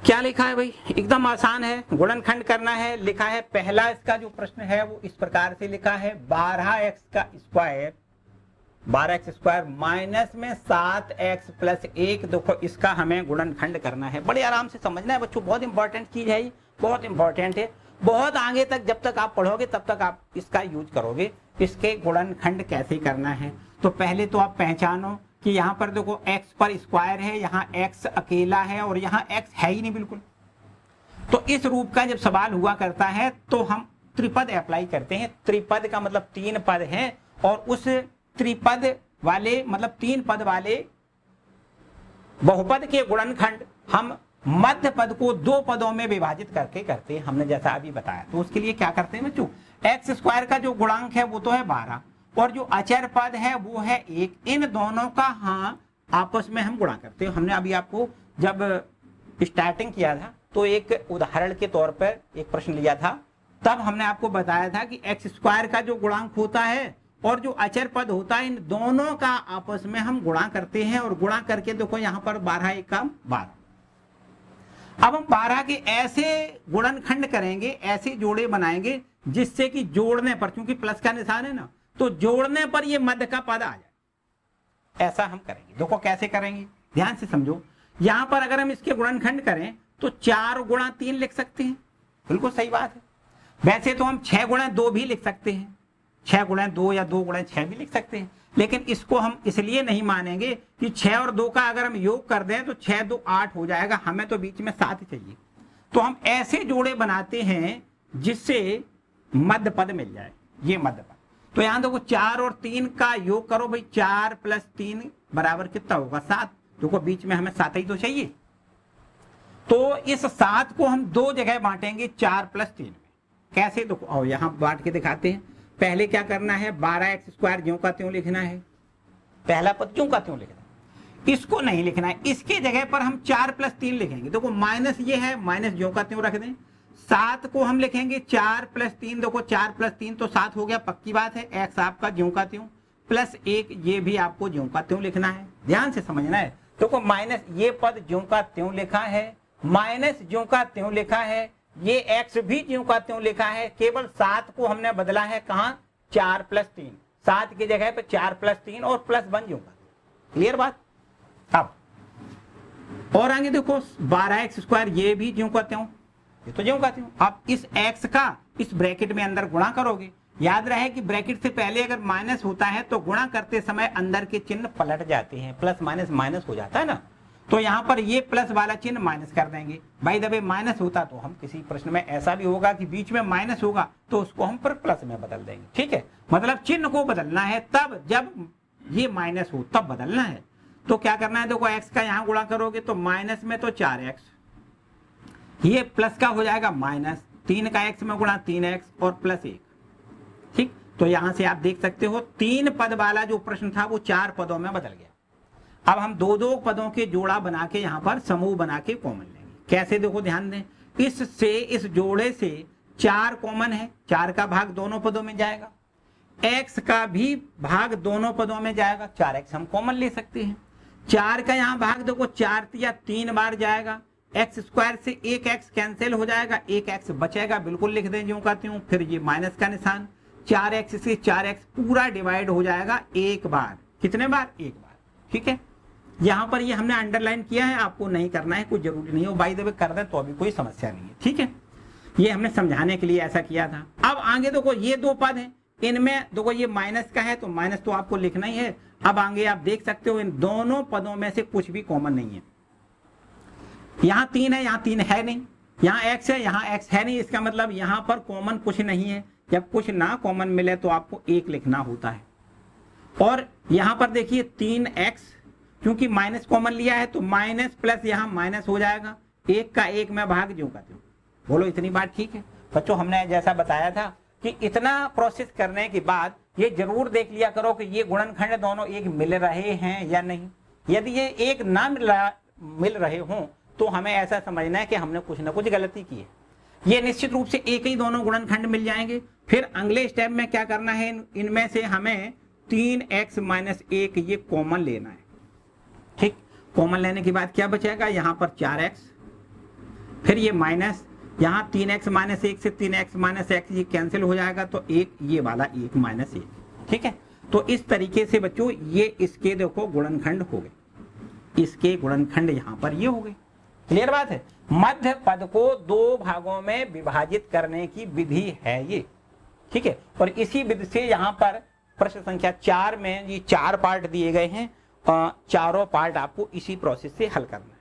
क्या लिखा है भाई, एकदम आसान है, गुणनखंड करना है। लिखा है पहला इसका जो प्रश्न है वो इस प्रकार से लिखा है, 12x का स्क्वायर 12x स्क्वायर माइनस में 7x प्लस 1, देखो इसका हमें गुणनखंड करना है। बड़े आराम से समझना है बच्चों, बहुत इंपॉर्टेंट चीज है ये, बहुत इंपॉर्टेंट है। बहुत आगे तक जब तक आप पढ़ोगे तब तक आप इसका यूज करोगे। इसके गुणनखंड कैसे करना है, तो पहले तो आप पहचानो कि यहाँ पर देखो x पर स्क्वायर है, यहाँ x अकेला है और यहाँ x है ही नहीं बिल्कुल। तो इस रूप का जब सवाल हुआ करता है तो हम त्रिपद अप्लाई करते हैं। त्रिपद का मतलब 3 पद हैं, और उस त्रिपद वाले मतलब 3 पद वाले बहुपद के गुणनखंड हम मध्य पद को 2 पदों में विभाजित करके करते हैं, हमने जैसा अभी बताया। तो उसके लिए क्या करते हैं बच्चों, x स्क्वायर का जो गुणांक है वो तो है 12, और जो अचर पद है वो है 1, इन दोनों का हाँ आपस में हम गुणा करते हैं। हमने अभी आपको जब स्टार्टिंग किया था तो एक उदाहरण के तौर पर एक प्रश्न लिया था, तब हमने आपको बताया था कि x स्क्वायर का जो गुणांक होता है और जो अचर पद होता है, इन दोनों का आपस में हम गुणा करते हैं, और गुणा करके देखो यहाँ पर 12 1 का 12। अब हम 12 के ऐसे गुणनखंड करेंगे, ऐसे जोड़े बनाएंगे जिससे कि जोड़ने पर, क्योंकि प्लस का निशान है ना, तो जोड़ने पर ये मध्य का पद आ जाए। ऐसा हम करेंगे। देखो कैसे करेंगे, ध्यान से समझो। यहां पर अगर हम इसके गुणनखंड करें तो 4 गुणा 3 लिख सकते हैं, बिल्कुल सही बात है। वैसे तो हम 6 गुणा 2 भी लिख सकते हैं, 6 गुणा 2 या 2 गुणा 6 भी लिख सकते हैं, लेकिन इसको हम इसलिए नहीं मानेंगे कि 6 और 2 का अगर हम योग कर दें तो 6 2 8 हो जाएगा, हमें तो बीच में 7 चाहिए। तो हम ऐसे जोड़े बनाते हैं जिससे मध्य पद मिल जाए, ये मध्य पद। तो यहां देखो 4 और 3 का योग करो भाई, 4 प्लस 3 बराबर कितना होगा 7। देखो बीच में हमें 7 ही तो चाहिए, तो इस 7 को हम 2 जगह बांटेंगे, 4 प्लस 3 में। कैसे, देखो और यहां बांट के दिखाते हैं। पहले क्या करना है, 12x स्क्वायर ज्यों का त्यों लिखना है, पहला पद ज्यों का त्यों लिखना है, इसको नहीं लिखना है। इसके जगह पर हम 4 प्लस 3 लिखेंगे। देखो माइनस ये है, माइनस ज्यों का त्यों रख दें। 7 को हम लिखेंगे 4 प्लस 3, देखो 4 प्लस 3 तो 7 हो गया, पक्की बात है। x आपका ज्यों का त्यों प्लस 1, ये भी आपको ज्यों का त्यों लिखना है, ध्यान से समझना है। देखो माइनस ये पद ज्यों का त्यों लिखा है, माइनस ज्यों का त्यों लिखा है, ये x भी ज्यों का त्यों लिखा है, केवल 7 को हमने बदला है कहां 4 + 3, 7 की जगह पे 4 + 3 और +1 ज्यों का। क्लियर बात। अब और आगे देखो 12x² ये भी ज्यों का त्यों, ये तो ज्यों का त्यों। अब इस x का इस ब्रैकेट में अंदर गुणा करोगे, याद रहे कि ब्रैकेट से पहले अगर माइनस होता है तो गुणा करते समय अंदर के चिन्ह पलट जाते हैं, प्लस माइनस माइनस हो जाता है ना, तो यहां पर ये प्लस वाला चिन्ह माइनस कर देंगे। भाई दबे माइनस होता तो हम किसी प्रश्न में ऐसा भी होगा कि बीच में माइनस होगा तो उसको हम पर प्लस में बदल देंगे। ठीक है, मतलब चिन्ह को बदलना है तब जब ये माइनस हो तब बदलना है। तो क्या करना है, देखो x का यहां गुणा करोगे तो माइनस में तो 4x, ये प्लस का हो जाएगा माइनस, 3 का x में गुणा 3x और +1। ठीक, तो यहां से आप देख सकते हो 3 पद वाला जो प्रश्न था वो 4 पदों में बदल गया। अब हम 2-2 पदों के जोड़ा बना के यहां पर समूह बना के कॉमन लेंगे। कैसे, देखो ध्यान दें, इससे इस जोड़े से 4 कॉमन है, 4 का भाग दोनों पदों में जाएगा, x का भी भाग दोनों पदों में जाएगा, 4x हम कॉमन ले सकते हैं। 4 का यहाँ भाग देखो 4 या 3 बार जाएगा, x² से 1x कैंसिल हो जाएगा, 1x बचेगा, बिल्कुल लिख दें ज्यों का त्यों। फिर ये माइनस का निशान, 4x से 4x पूरा डिवाइड हो जाएगा एक बार। कितने बार? एक बार। ठीक है, यहां पर ये हमने अंडरलाइन किया है, आपको नहीं करना है, कोई जरूरी नहीं हो, बाय द वे कर दें तो अभी कोई समस्या नहीं है। ठीक है, ये हमने समझाने के लिए ऐसा किया था। अब आगे देखो ये 2 पद हैं, इनमें देखो ये माइनस का है तो माइनस तो आपको लिखना ही है। अब आगे आप देख सकते हो इन दोनों पदों में से कुछ भी कॉमन नहीं है। यहाँ 3 है, यहाँ 3 है नहीं, यहाँ x है, यहाँ x है नहीं, इसका मतलब यहाँ पर कॉमन कुछ नहीं है। जब कुछ ना कॉमन मिले तो आपको 1 लिखना होता है। और यहाँ पर देखिए 3x, क्योंकि माइनस कॉमन लिया है तो माइनस प्लस यहाँ माइनस हो जाएगा, 1 का 1 में भाग ज्यों का त्यों। बोलो इतनी बात ठीक है बच्चों? हमने जैसा बताया था कि इतना प्रोसेस करने के बाद ये जरूर देख लिया करो कि ये गुणनखंड दोनों एक मिल रहे हैं या नहीं। यदि ये एक ना मिल रहे हों तो हमें ऐसा समझना है कि हमने कुछ ना कुछ गलती की है। ये निश्चित रूप से एक ही दोनों गुणनखंड मिल जाएंगे। फिर अगले स्टेप में क्या करना है, इनमें से हमें 3x - 1 ये कॉमन लेना है। ठीक, कॉमन लेने के बाद क्या बचेगा, यहाँ पर 4x, फिर ये माइनस, यहाँ 3x - 1 से 3x - x ये कैंसिल हो जाएगा तो 1, ये वाला 1 - 1। ठीक है, तो इस तरीके से बच्चों ये इसके देखो गुणनखंड हो गए, इसके गुणनखंड यहाँ पर ये हो गए। क्लियर बात है? मध्य पद को 2 भागों में विभाजित करने की विधि है ये। ठीक है, और इसी विधि से यहाँ पर प्रश्न संख्या 4 में ये 4 पार्ट दिए गए हैं, चारों पार्ट आपको इसी प्रोसेस से हल करना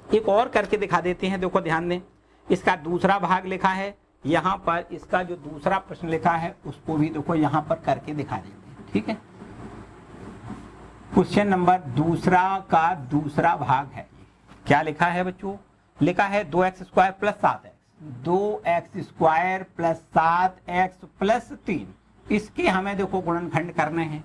है। एक और करके दिखा देते हैं, देखो ध्यान दें, इसका दूसरा भाग लिखा है यहाँ पर, इसका जो दूसरा प्रश्न लिखा है उसको भी देखो यहाँ पर करके दिखा देते हैं। ठीक है, क्वेश्चन नंबर दूसरा का दूसरा भाग है, क्या लिखा है बच्चों? लिखा है 2x² + 7x, 2x² + 7x + 3, इसके हमें देखो गुणनखंड करने हैं।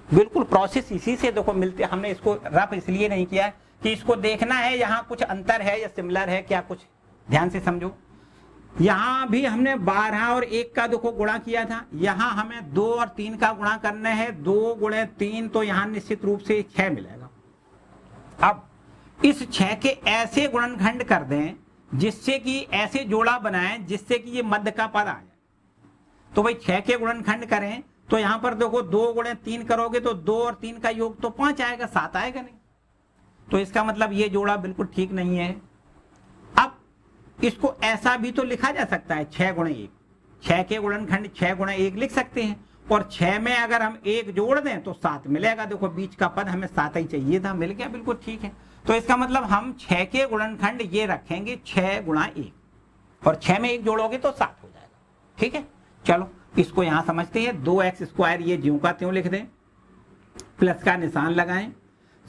बिल्कुल प्रोसेस इसी से देखो मिलते। हमने इसको रफ इसलिए नहीं किया है कि इसको देखना है यहाँ कुछ अंतर है या सिमिलर है क्या, कुछ ध्यान से समझो। यहाँ भी हमने 12 और 1 का देखो गुणा किया था, यहाँ हमें 2 और 3 का गुणा करना है, 2 × 3 तो यहाँ निश्चित रूप से 6 मिलेगा। अब इस 6 के ऐसे गुणनखंड कर दें जिससे कि ऐसे जोड़ा बनाएं जिससे कि ये मध्य का पद आ जाए। तो भाई 6 के गुणनखंड करें तो यहां पर देखो 2 × 3 करोगे तो 2 और 3 का योग तो 5 आएगा, 7 आएगा नहीं। तो इसका मतलब ये जोड़ा बिल्कुल ठीक नहीं है। अब इसको ऐसा भी तो लिखा जा सकता है 6 × 1, 6 के गुणनखंड 6 × 1 लिख सकते हैं, और 6 में अगर हम 1 जोड़ दें तो 7 मिलेगा। देखो बीच का पद हमें 7 ही चाहिए था, मिल गया, बिल्कुल ठीक है। तो इसका मतलब हम 6 के गुणनखंड ये रखेंगे 6 × 1, और 6 में 1 जोड़ोगे तो 7 हो जाएगा। ठीक है, चलो इसको यहां समझते हैं। 2x² ये ज्यों का त्यों लिख दें, प्लस का निशान लगाएं।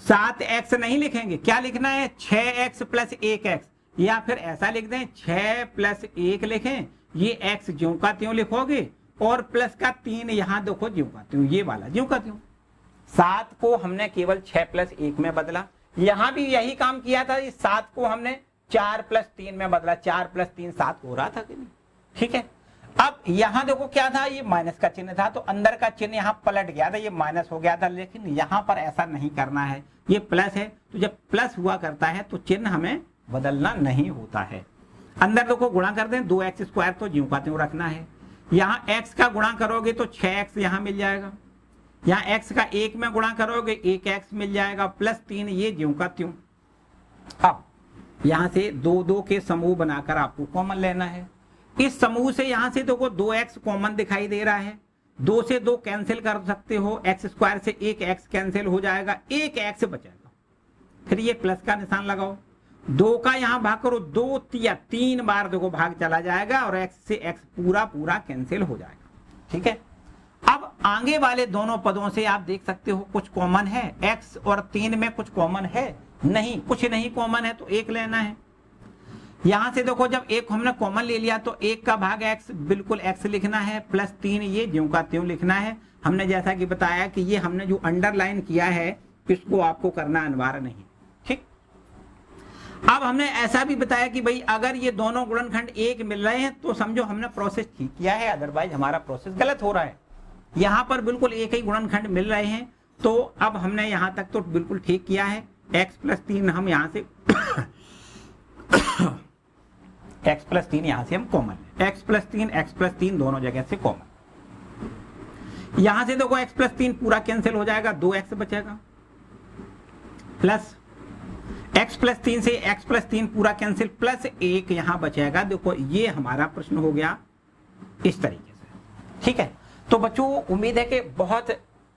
7x नहीं लिखेंगे, क्या लिखना है, 6x + 1x, या फिर ऐसा लिख दें 6 + 1 लिखें, ये x ज्यों का त्यों लिखोगे और प्लस का 3 यहां देखो ज्यों का त्यों, ये वाला ज्यों का त्यों। 7 को हमने केवल 6 + 1 में बदला, यहां भी यही काम किया था। इस 7 को हमने 4 + 3 में बदला, 4 + 3 7 हो रहा था कि नहीं। ठीक है, अब यहां देखो क्या था, ये माइनस का चिन्ह था तो अंदर का चिन्ह यहां पलट गया था, ये माइनस हो गया था। लेकिन यहां पर ऐसा नहीं करना है, ये प्लस है, तो जब प्लस हुआ करता है तो चिन्ह हमें बदलना नहीं होता है। अंदर देखो गुणा कर दें 2x² तो ज्यों का त्यों रखना है। यहाँ x का गुणा करोगे तो 6x यहाँ मिल जाएगा, यहाँ x का 1 में गुणा करोगे 1x मिल जाएगा प्लस 3 ये ज्यों का त्यों। अब यहाँ से 2 के समूह बनाकर आपको कॉमन लेना है। इस समूह से यहाँ से देखो 2x कॉमन दिखाई दे रहा है, 2 से 2 कैंसिल कर सकते हो, x² से 1x कैंसिल हो जाएगा, 1x बचेगा। फिर ये प्लस का निशान लगाओ, 2 का यहाँ भाग करो, 2 या 3 बार देखो भाग चला जाएगा और x से x पूरा कैंसिल हो जाएगा। ठीक है, अब आगे वाले दोनों पदों से आप देख सकते हो कुछ कॉमन है, x और 3 में कुछ कॉमन है नहीं, कुछ नहीं कॉमन है तो 1 लेना है। यहां से देखो जब 1 हमने कॉमन ले लिया तो 1 का भाग x बिल्कुल x लिखना है प्लस 3 ये ज्यों का त्यों लिखना है। हमने जैसा कि बताया कि ये हमने जो अंडरलाइन किया है इसको आपको करना अनिवार्य नहीं। ठीक, अब हमने ऐसा भी बताया कि भाई अगर ये दोनों गुणनखंड 1 मिल रहे हैं तो समझो हमने प्रोसेस ठीक किया है, अदरवाइज हमारा प्रोसेस गलत हो रहा है। यहां पर बिल्कुल एक ही गुणनखंड मिल रहे हैं तो अब हमने यहां तक तो बिल्कुल ठीक किया है। x प्लस 3 हम यहां से x प्लस 3 यहां से हम कॉमन, x प्लस 3 दोनों जगह से कॉमन। यहां से देखो x प्लस 3 पूरा कैंसिल हो जाएगा, 2x बचेगा प्लस x प्लस 3 से x प्लस 3 पूरा कैंसिल प्लस 1 यहां बचेगा। देखो ये हमारा प्रश्न हो गया इस तरीके से। ठीक है, तो बच्चों उम्मीद है कि बहुत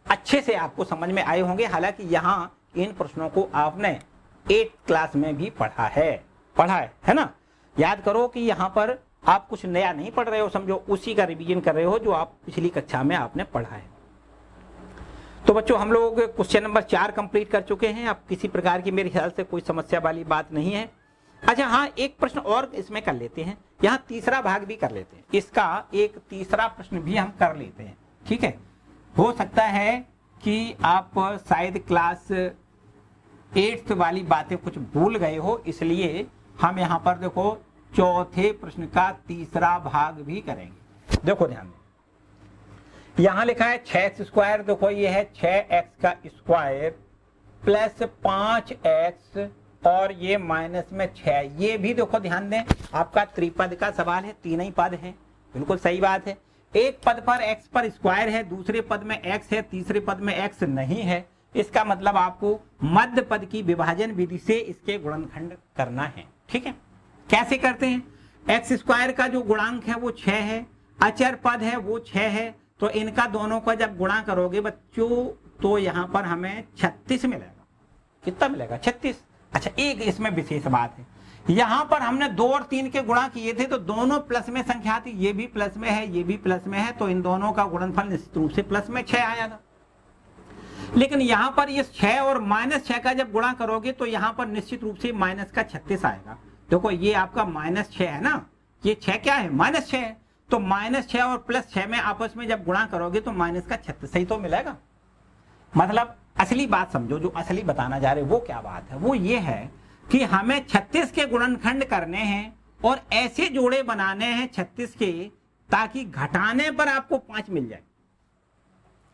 अच्छे से आपको समझ में आए होंगे। हालांकि यहाँ इन प्रश्नों को आपने 8th क्लास में भी पढ़ा है ना। याद करो कि यहाँ पर आप कुछ नया नहीं पढ़ रहे हो, समझो उसी का रिवीजन कर रहे हो जो आप पिछली कक्षा में आपने पढ़ा है। तो बच्चों हम लोग क्वेश्चन नंबर 4 कंप्लीट कर चुके हैं। अब किसी प्रकार की मेरे ख्याल से कोई समस्या वाली बात नहीं है। अच्छा हाँ, एक प्रश्न और इसमें कर लेते हैं, यहाँ तीसरा भाग भी कर लेते हैं, इसका एक तीसरा प्रश्न भी हम कर लेते हैं। ठीक है, हो सकता है कि आप शायद क्लास 8th वाली बातें कुछ भूल गए हो, इसलिए हम यहाँ पर देखो चौथे प्रश्न का तीसरा भाग भी करेंगे। देखो ध्यान दें, यहाँ लिखा है 6x², देखो ये है 6x का स्क्वायर प्लस 5x और ये माइनस में 6। ये भी देखो ध्यान दें आपका त्रिपद का सवाल है, 3 ही पद है, बिल्कुल सही बात है। एक पद पर x पर स्क्वायर है, दूसरे पद में x है, तीसरे पद में x नहीं है। इसका मतलब आपको मध्य पद की विभाजन विधि से इसके गुणनखंड करना है। ठीक है, कैसे करते हैं? x² का जो गुणांक है वो 6 है, अचर पद है वो 6 है, तो इनका दोनों का जब गुणा करोगे बच्चों तो यहाँ पर हमें 36 मिलेगा। कितना मिलेगा? 36। अच्छा, एक इसमें विशेष बात है, यहाँ पर हमने 2 और 3 के गुणा किए थे तो दोनों प्लस में संख्या थी, ये भी प्लस में है, ये भी प्लस में है, तो इन दोनों का गुणनफल निश्चित रूप से प्लस में 6 आया था। लेकिन यहाँ पर ये 6 और -6 का जब गुणा करोगे तो यहाँ पर निश्चित रूप से माइनस का 36 आएगा। देखो ये आपका -6 है ना, ये 6 क्या है? -6 है, तो -6 और +6 में आपस में जब गुणा करोगे तो माइनस का 36 ही तो मिलेगा। मतलब असली बात समझो, जो असली बताना जा रहे वो क्या बात है, वो ये है कि हमें 36 के गुणनखंड करने हैं और ऐसे जोड़े बनाने हैं 36 के ताकि घटाने पर आपको 5 मिल जाए।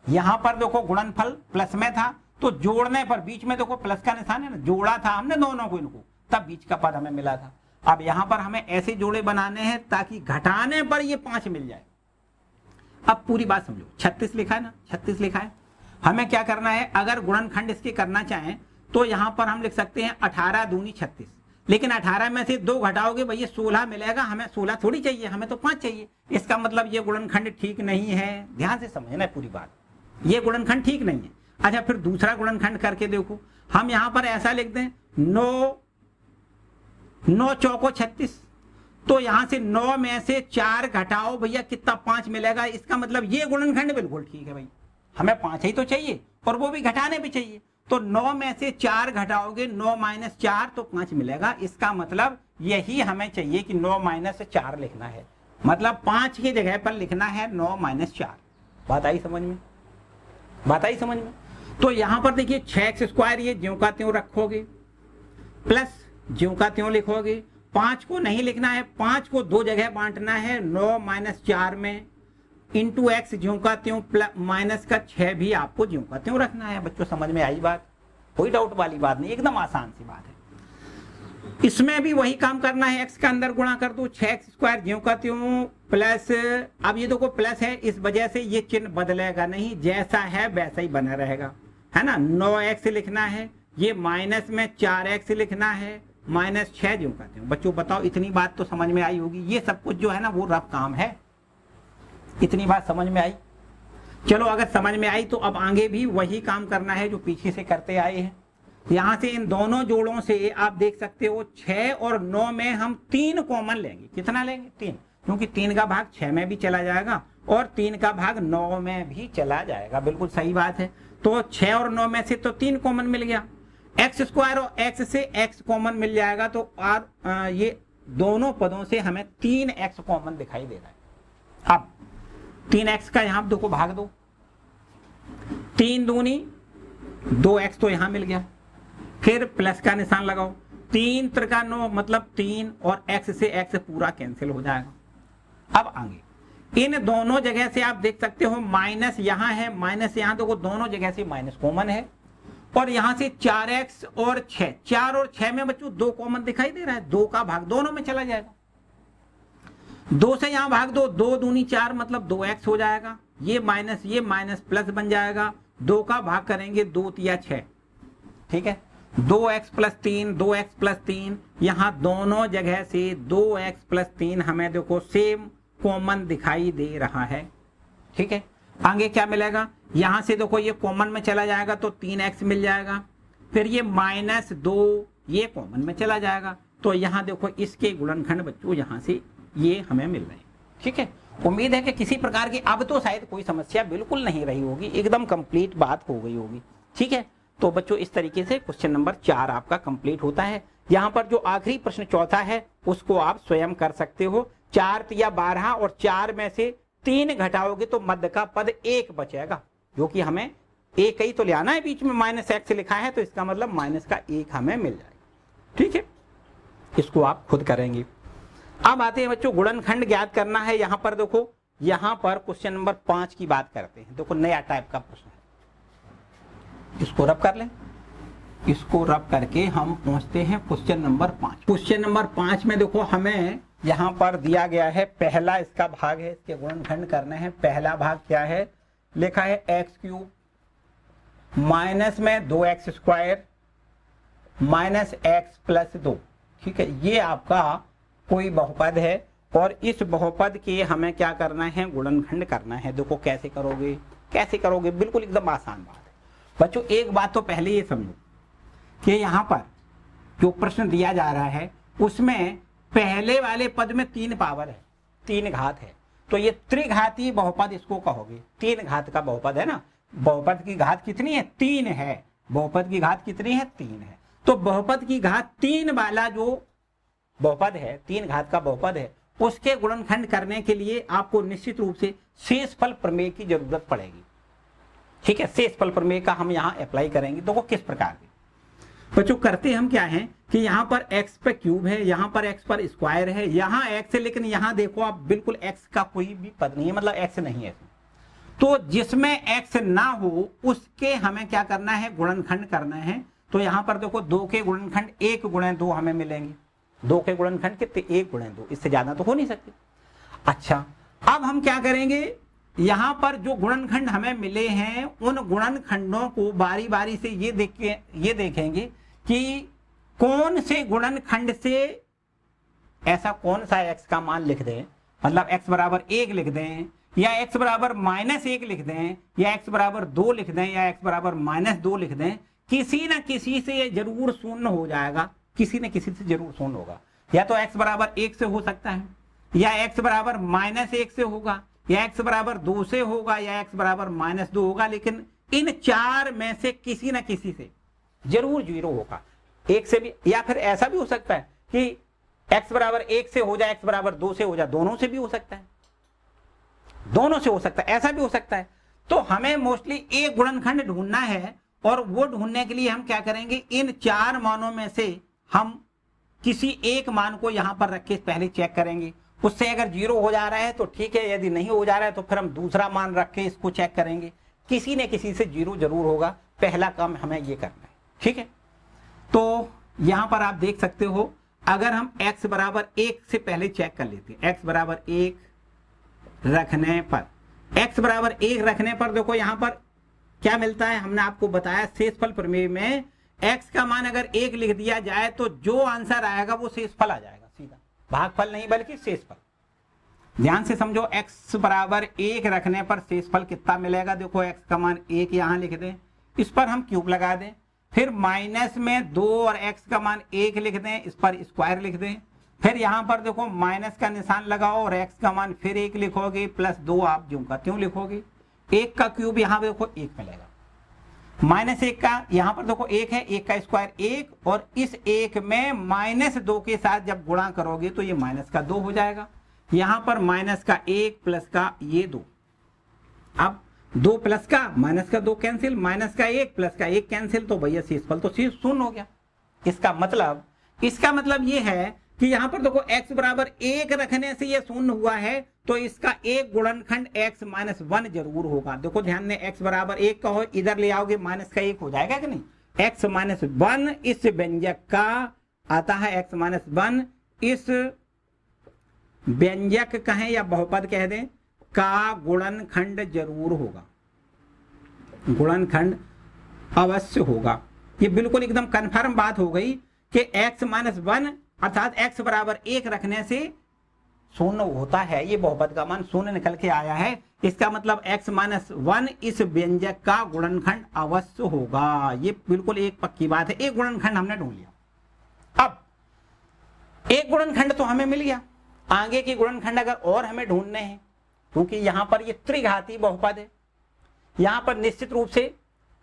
यहां पर देखो गुणनफल प्लस में था तो जोड़ने पर बीच में देखो प्लस का निशान है ना, जोड़ा था हमने दोनों को, इनको, तब बीच का पद हमें मिला था। अब यहां पर हमें ऐसे जोड़े बनाने हैं ताकि घटाने पर ये 5 मिल जाए। अब पूरी बात समझो, 36 लिखा है ना, 36 लिखा है, हमें क्या करना है? अगर गुणनखंड इसके करना चाहें तो यहां पर हम लिख सकते हैं 18 दूनी 36, लेकिन 18 में से 2 घटाओगे भैया 16 मिलेगा, हमें 16 थोड़ी चाहिए, हमें तो 5 चाहिए। इसका मतलब ये गुणनखंड ठीक नहीं है। ध्यान से समझना पूरी बात, ये गुणनखंड ठीक नहीं है। अच्छा, फिर दूसरा गुणनखंड करके देखो, हम यहां पर ऐसा लिख दें 9 चौको 36, तो यहां से 9 में से 4 घटाओ भैया, कितना? 5 मिलेगा। इसका मतलब ये गुणनखंड बिल्कुल ठीक है भाई, हमें 5 ही तो चाहिए और वो भी घटाने भी चाहिए। तो 9 में से 4 घटाओगे, 9 - 4 तो 5 मिलेगा। इसका मतलब यही हमें चाहिए कि 9 - 4 लिखना है, मतलब 5 की जगह पर लिखना है 9 - 4। बात आई समझ में? बात आई समझ में? तो यहां पर देखिए 6x² ये ज्यों का त्यों रखोगे, प्लस ज्यों का त्यों लिखोगे। 5 को नहीं लिखना है, 5 को 2 जगह बांटना है, 9 - 4 में इंटू x ज्यों का त्यों, माइनस का 6 भी आपको ज्यों का त्यों रखना है। बच्चों समझ में आई बात? कोई डाउट वाली बात नहीं, एकदम आसान सी बात है। इसमें भी वही काम करना है, x का अंदर गुणा कर दो 6x² ज्यों का त्यों प्लस, अब ये देखो प्लस है इस वजह से ये चिन्ह बदलेगा नहीं, जैसा है वैसा ही बना रहेगा, है ना। 9x लिखना है, ये माइनस में 4x लिखना है, -6 ज्यों का त्यों। बच्चों बताओ इतनी बात तो समझ में आई होगी, ये सब कुछ जो है ना वो रफ काम है, इतनी बात समझ में आई। चलो अगर समझ में आई तो अब आगे भी वही काम करना है जो पीछे से करते आए हैं। यहां से इन दोनों जोड़ों से आप देख सकते हो 6 और 9 में हम 3 कॉमन लेंगे। कितना लेंगे? 3, क्योंकि 3 का भाग 6 में भी चला जाएगा और 3 का भाग 9 में भी चला जाएगा। बिल्कुल सही बात है। तो 6 और 9 में से तो 3 कॉमन मिल गया, x² और x से x कॉमन मिल जाएगा, तो ये दोनों पदों से हमें 3x कॉमन दिखाई दे रहा है। अब 3x का यहां देखो भाग दो, 3 दूनी 2x तो यहां मिल गया, फिर प्लस का निशान लगाओ, 3 त्रिका 9 मतलब 3 और x से x पूरा कैंसिल हो जाएगा। अब आगे इन दोनों जगह से आप देख सकते हो माइनस यहां है, माइनस यहां, देखो दोनों जगह से माइनस कॉमन है, और यहां से 4x और 6, 4 और 6 में बच्चों 2 कॉमन दिखाई दे रहा है, 2 का भाग दोनों में चला जाएगा। 2 से यहां भाग दो, 2 दूनी 4 मतलब 2x हो जाएगा, ये माइनस प्लस बन जाएगा, 2 का भाग करेंगे 2 तिया 6, ठीक है। 2x + 3, 2x + 3, यहां दोनों जगह से 2x + 3 हमें देखो सेम कॉमन दिखाई दे रहा है, ठीक है। आगे क्या मिलेगा? यहां से देखो ये कॉमन में चला जाएगा तो 3x मिल जाएगा, फिर ये -2 ये कॉमन में चला जाएगा, तो यहां देखो इसके गुणनखंड बच्चों यहां से ये हमें मिल रहे हैं, ठीक है। उम्मीद है कि किसी प्रकार की अब तो शायद कोई समस्या बिल्कुल नहीं रही होगी, एकदम कंप्लीट बात हो गई होगी, ठीक है। तो बच्चों इस तरीके से क्वेश्चन नंबर 4 आपका कंप्लीट होता है। यहाँ पर जो आखिरी प्रश्न चौथा है उसको आप स्वयं कर सकते हो। 4 तिया 12 और 4 में से 3 घटाओगे तो मध्य का पद 1 बचेगा, जो कि हमें एक ही तो ले आना है, बीच में -x लिखा है तो इसका मतलब माइनस का 1 हमें मिल जाएगा, ठीक है। इसको आप खुद करेंगे। अब आते हैं बच्चों गुणनखंड ज्ञात करना है। यहाँ पर देखो, यहाँ पर क्वेश्चन नंबर 5 की बात करते हैं। देखो नया टाइप का प्रश्न है, इसको रब कर लें, इसको रब करके हम पहुंचते हैं क्वेश्चन नंबर 5। क्वेश्चन नंबर 5 में देखो हमें यहाँ पर दिया गया है, पहला इसका भाग है, इसके गुणनखंड करने हैं। पहला भाग क्या है? लिखा है x³ माइनस में 2x² माइनस x + 2, ठीक है। ये आपका कोई बहुपद है और इस बहुपद के हमें क्या करना है? गुणनखंड करना है। देखो कैसे करोगे, कैसे करोगे, बिल्कुल एकदम आसान बात है बच्चों। एक बात तो पहले ये समझो कि यहाँ पर जो प्रश्न दिया जा रहा है उसमें पहले वाले पद में 3 पावर है, 3 घात है, तो ये त्रिघातीय बहुपद इसको कहोगे। 3 घात का बहुपद है ना, बहुपद की घात कितनी है? 3 है। बहुपद की घात कितनी है? 3 है। तो बहुपद की घात 3 वाला जो बहुपद है, 3 घात का बहुपद है, उसके गुणनखंड करने के लिए आपको निश्चित रूप से शेषफल प्रमेय की जरूरत पड़ेगी, ठीक है। शेषफल प्रमेय का हम यहाँ अप्लाई करेंगे। तो वो किस प्रकार के बच्चों करते हम क्या है कि यहाँ पर x पे क्यूब है, यहाँ पर x पर स्क्वायर है, यहाँ x है, लेकिन यहाँ देखो आप बिल्कुल x का कोई भी पद नहीं है, मतलब x नहीं है। तो जिसमें x ना हो उसके हमें क्या करना है? गुणनखंड करना है। तो यहाँ पर देखो 2 के गुणनखंड 1 × 2 हमें मिलेंगे। 2 के गुणनखंड कितने? 1 × 2, इससे ज्यादा तो हो नहीं सकते। अच्छा, अब हम क्या करेंगे? यहाँ पर जो गुणनखंड हमें मिले हैं उन गुणनखंडों को बारी बारी से ये देखेंगे कि कौन से गुणनखंड से ऐसा कौन सा x का मान लिख दें, मतलब x = 1 लिख दें, या x = -1 लिख दें, या x = 2 लिख दें, या x = -2 लिख दें। किसी न किसी से ये जरूर शून्य हो जाएगा, किसी न किसी से जरूर शून्य होगा। या तो x = 1 से हो सकता है, या x = -1 से होगा, या x = 2 से होगा, या x = -2 होगा, लेकिन इन 4 में से किसी न किसी से जरूर 0 होगा। 1 से भी, या फिर ऐसा भी हो सकता है कि x = 1 से हो जाए, x = 2 से हो जाए, दोनों से भी हो सकता है, दोनों से हो सकता है, ऐसा भी हो सकता है। तो हमें मोस्टली एक गुणनखंड ढूंढना है, और वो ढूंढने के लिए हम क्या करेंगे? इन 4 मानों में से हम किसी एक मान को यहां पर रख के पहले चेक करेंगे। उससे अगर 0 हो जा रहा है तो ठीक है, यदि नहीं हो जा रहा है तो फिर हम दूसरा मान रख के इसको चेक करेंगे। किसी न किसी से 0 जरूर होगा। पहला काम हमें ये करना है, ठीक है। तो यहां पर आप देख सकते हो अगर हम x बराबर 1 से पहले चेक कर लेते हैं, x बराबर 1 रखने पर, x बराबर 1 रखने पर देखो यहां पर क्या मिलता है, हमने आपको बताया शेषफल प्रमेय में x का मान अगर 1 लिख दिया जाए तो जो आंसर आएगा वो शेषफल आ जाएगा, सीधा भागफल नहीं बल्कि शेषफल। ध्यान से समझो, x बराबर 1 रखने पर शेषफल कितना मिलेगा, देखो x का मान 1 यहां लिख दें, इस पर हम क्यूब लगा दें, फिर माइनस में 2 और x का मान 1 लिख दें, इस पर स्क्वायर लिख दें, फिर यहां पर देखो माइनस का निशान लगाओ और x का मान फिर 1 लिखोगे, प्लस 2 आप ज्यों का त्यों लिखोगे, 1 का क्यूब यहां देखो 1 मिलेगा, माइनस 1 का यहां पर देखो 1 है, 1 का स्क्वायर 1, और इस 1 में माइनस 2 के साथ जब गुणा करोगे तो ये माइनस का 2 हो जाएगा, यहां पर माइनस का 1 प्लस का ये 2, अब 2 प्लस का माइनस का 2 कैंसिल, माइनस का 1 प्लस का 1 कैंसिल, तो भैया शेषफल तो सिर्फ 0 हो गया। इसका मतलब ये है कि यहां पर देखो x बराबर 1 रखने से ये 0 हुआ है, तो इसका एक गुणनखंड x माइनस 1 जरूर होगा। देखो ध्यान में, x बराबर 1 का हो, इधर ले आओगे माइनस का 1 हो जाएगा कि नहीं, x माइनस 1 इस व्यंजक का आता है, x माइनस 1 इस व्यंजक कहें या बहुपद कह दें का गुणनखंड जरूर होगा, गुणनखंड अवश्य होगा। ये बिल्कुल एकदम कन्फर्म बात हो गई कि x माइनस 1 अर्थात x बराबर 1 रखने से 0 होता है, ये बहुपद का मान 0 निकल के आया है, इसका मतलब x माइनस 1 इस व्यंजक का गुणनखंड अवश्य होगा। ये बिल्कुल एक पक्की बात है, एक गुणनखंड हमने ढूंढ लिया। अब एक गुणनखंड तो हमें मिल गया, आगे के गुणनखंड अगर और हमें ढूंढने हैं, क्योंकि यहां पर ये त्रिघाती बहुपद है, यहां पर निश्चित रूप से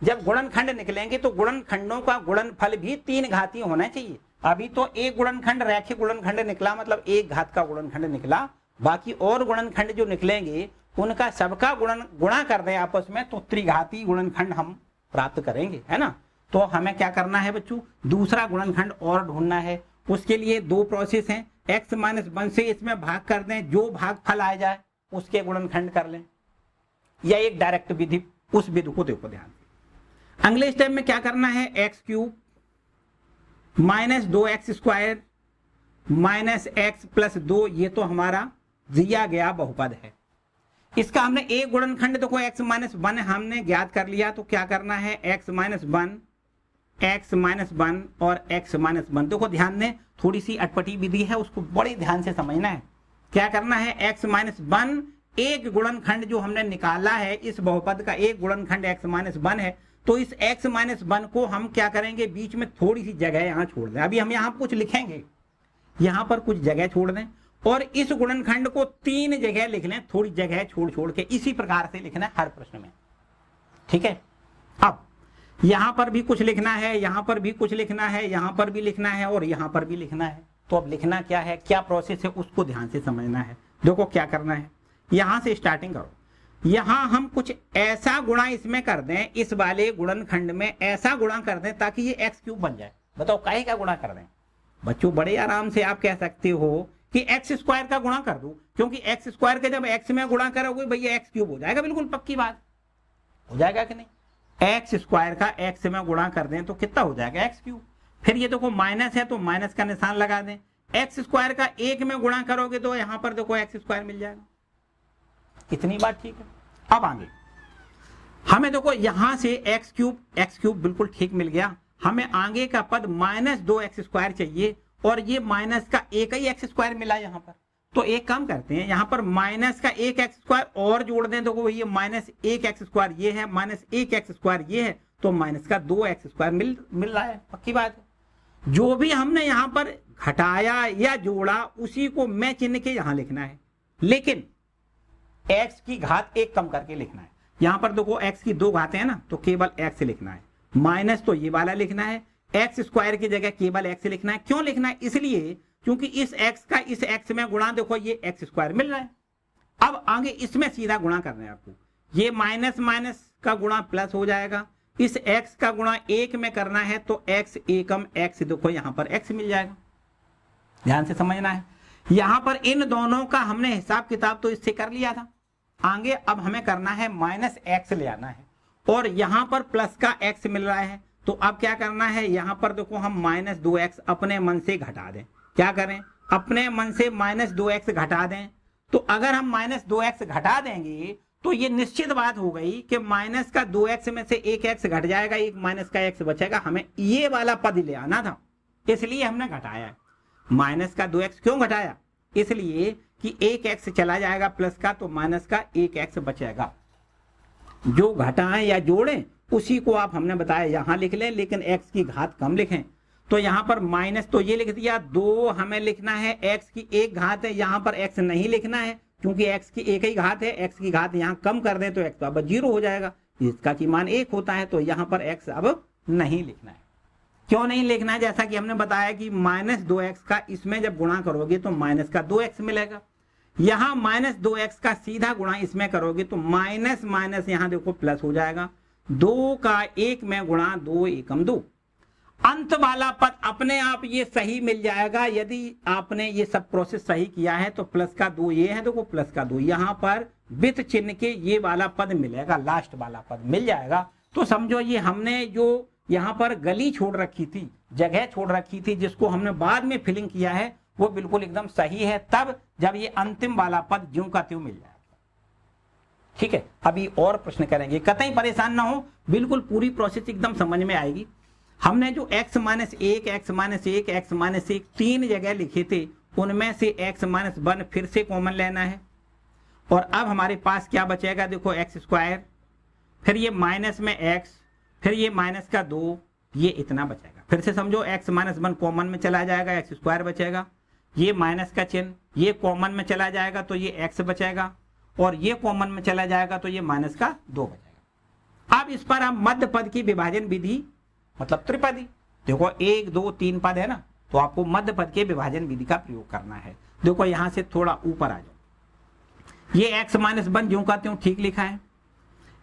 जब गुणनखंड निकलेंगे तो गुणनखंडों का गुणनफल भी 3 घाती होना चाहिए। अभी तो एक गुणनखंड रैखिक गुणनखंड निकला, मतलब 1 घात का गुणनखंड निकला, बाकी और गुणनखंड जो निकलेंगे उनका सबका गुणा कर दें आपस में तो त्रिघाती गुणनखंड हम प्राप्त करेंगे, है ना। तो हमें क्या करना है बच्चों, दूसरा गुणनखंड और ढूंढना है। उसके लिए 2 प्रोसेस हैं, x माइनस 1 से इसमें भाग कर दें, जो भागफल आ जाए उसके गुणनखंड कर लें, या एक डायरेक्ट विधि, उस विधि को देखो ध्यान से। अगले स्टेप में क्या करना है, x cube minus 2x square minus x plus 2, ये तो हमारा दिया गया बहुपद है। इसका हमने एक गुणनखंड देखो x माइनस 1 हमने ज्ञात कर लिया, तो क्या करना है x माइनस 1 और x माइनस 1। देखो ध्यान दें, थोड़ी सी अटपटी विधि है, उसको बड़े ध्यान से समझना है। क्या करना है, x माइनस 1 एक गुणनखंड जो हमने निकाला है, इस बहुपद का एक गुणनखंड x माइनस 1 है, तो इस x माइनस 1 को हम क्या करेंगे, बीच में थोड़ी सी जगह यहां छोड़ दें। अभी हम यहां कुछ लिखेंगे, यहां पर कुछ जगह छोड़ दें और इस गुणनखंड को 3 जगह लिख लें, थोड़ी जगह छोड़ के, इसी प्रकार से लिखना है हर प्रश्न में, ठीक है। अब यहां पर भी कुछ लिखना है, यहां पर भी कुछ लिखना है, यहां पर भी लिखना है और यहां पर भी लिखना है। तो अब लिखना क्या है, क्या प्रोसेस है, उसको ध्यान से समझना है। देखो क्या करना है, यहां से स्टार्टिंग करो, यहां हम कुछ ऐसा गुणा इसमें कर दें, इस वाले गुणनखंड में ऐसा गुणा कर दें ताकि ये एक्स क्यूब बन जाए। बताओ काहे का गुणा कर दें बच्चों, बड़े आराम से आप कह सकते हो कि एक्स स्क्वायर का गुणा कर दो, क्योंकि एक्स स्क्वायर के जब एक्स में गुणा करोगे भैया एक्स क्यूब हो जाएगा, बिल्कुल पक्की बात हो जाएगा कि नहीं। एक्स स्क्वायर का एक्स में गुणा कर दें तो कितना हो जाएगा, एक्स क्यूब। फिर ये देखो माइनस है तो माइनस का निशान लगा दें, एक्स स्क्वायर का 1 में गुणा करोगे तो यहां पर देखो एक्स स्क्वायर मिल जाएगा। इतनी बात ठीक है। अब आगे हमें देखो यहां से एक्स क्यूब बिल्कुल ठीक मिल गया, हमें आगे का पद माइनस 2x स्क्वायर चाहिए और ये माइनस का एक ही एक्स स्क्वायर मिला यहां पर। तो एक काम करते हैं, यहां पर माइनस का 1x स्क्वायर और जोड़ दें, देखो ये माइनस 1x स्क्वायर ये है, माइनस 1x स्क्वायर ये है, तो माइनस का 2x स्क्वायर मिल रहा है, पक्की बात है। जो भी हमने यहां पर घटाया या जोड़ा उसी को मैं चिन्ह के यहां लिखना है, लेकिन x की घात 1 कम करके लिखना है। यहां पर देखो x की 2 घातें हैं ना, तो केवल x लिखना है, माइनस तो ये वाला लिखना है, एक्स स्क्वायर की जगह केवल एक्स लिखना है। क्यों लिखना है, इसलिए क्योंकि इस एक्स का इस एक्स में गुणा देखो ये एक्स स्क्वायर मिल रहा है। अब आगे इसमें सीधा गुणा करना है आपको, ये माइनस माइनस का गुणा प्लस हो जाएगा, इस एक्स का गुणा 1 में करना है तो एक्स एकम एक्स, देखो यहां पर एक्स मिल जाएगा। ध्यान से समझना है, यहां पर इन दोनों का हमने हिसाब किताब तो इससे कर लिया था, आगे अब हमें करना है माइनस एक्स ले आना है और यहां पर प्लस का एक्स मिल रहा है। तो अब क्या करना है, यहां पर देखो हम माइनस 2x अपने मन से घटा दें। क्या करें, अपने मन से -2x घटा दें। तो अगर हम -2x घटा देंगे तो ये निश्चित बात हो गई कि माइनस का 2x में से एक x घट जाएगा, एक माइनस का x बचेगा। हमें ये वाला पद ले आना था, इसलिए हमने घटाया। माइनस का 2x क्यों घटाया, इसलिए कि एक x चला जाएगा प्लस का, तो माइनस का एक x बचेगा। जो घटाएं या जोड़ें उसी को आप हमने बताया यहां लिख लें, लेकिन x की घात कम लिखें। तो यहां पर माइनस तो ये लिख दिया, 2 हमें लिखना है, x की एक घात है, यहां पर x नहीं लिखना है क्योंकि x की एक ही घात है। x की घात यहां कम कर दें तो x तो अब 0 हो जाएगा, इसका की मान 1 होता है, तो यहां पर x अब नहीं लिखना है। क्यों नहीं लिखना है, जैसा कि हमने बताया कि -2x का इसमें जब गुणा करोगे तो माइनस का 2x मिलेगा। यहां -2x का सीधा गुणा इसमें करोगे तो माइनस माइनस यहां देखो प्लस हो जाएगा। 2 का 1 में गुणा, 2 एकम 2। अंत वाला पद अपने आप ये सही मिल जाएगा यदि आपने ये सब प्रोसेस सही किया है। तो प्लस का 2 ये है, देखो प्लस का 2 यहां पर वित चिन्ह के ये वाला पद मिलेगा, लास्ट वाला पद मिल जाएगा। तो समझो ये हमने जो यहां पर गली छोड़ रखी थी, जगह छोड़ रखी थी, जिसको हमने बाद में फिलिंग किया है, वो बिल्कुल एकदम सही है तब जब ये अंतिम वाला पद ज्यों का त्यों मिल जाएगा। ठीक है, अभी और प्रश्न करेंगे, कतई परेशान ना हो, बिल्कुल पूरी प्रोसेस एकदम समझ में आएगी। हमने जो x -1, x -1, x -1 तीन जगह लिखे थे, उनमें से x -1 फिर से कॉमन लेना है। और अब हमारे पास क्या बचेगा, देखो x², फिर ये माइनस में x, फिर ये माइनस का 2, ये इतना बचेगा। फिर से समझो, x -1 कॉमन में चला जाएगा, x² बचेगा। ये माइनस का चिन्ह ये कॉमन में चला जाएगा तो ये x बचेगा, और ये कॉमन में चला जाएगा तो ये माइनस का 2 बचेगा। अब इस पर हम मध्य पद की विभाजन विधि, मतलब त्रिपदी, देखो 1 2 3 पद है ना, तो आपको मध्य पद के विभाजन विधि का प्रयोग करना है। देखो यहां से थोड़ा ऊपर आ जाओ, ये x -1 ज्यों का त्यों ठीक लिखा है।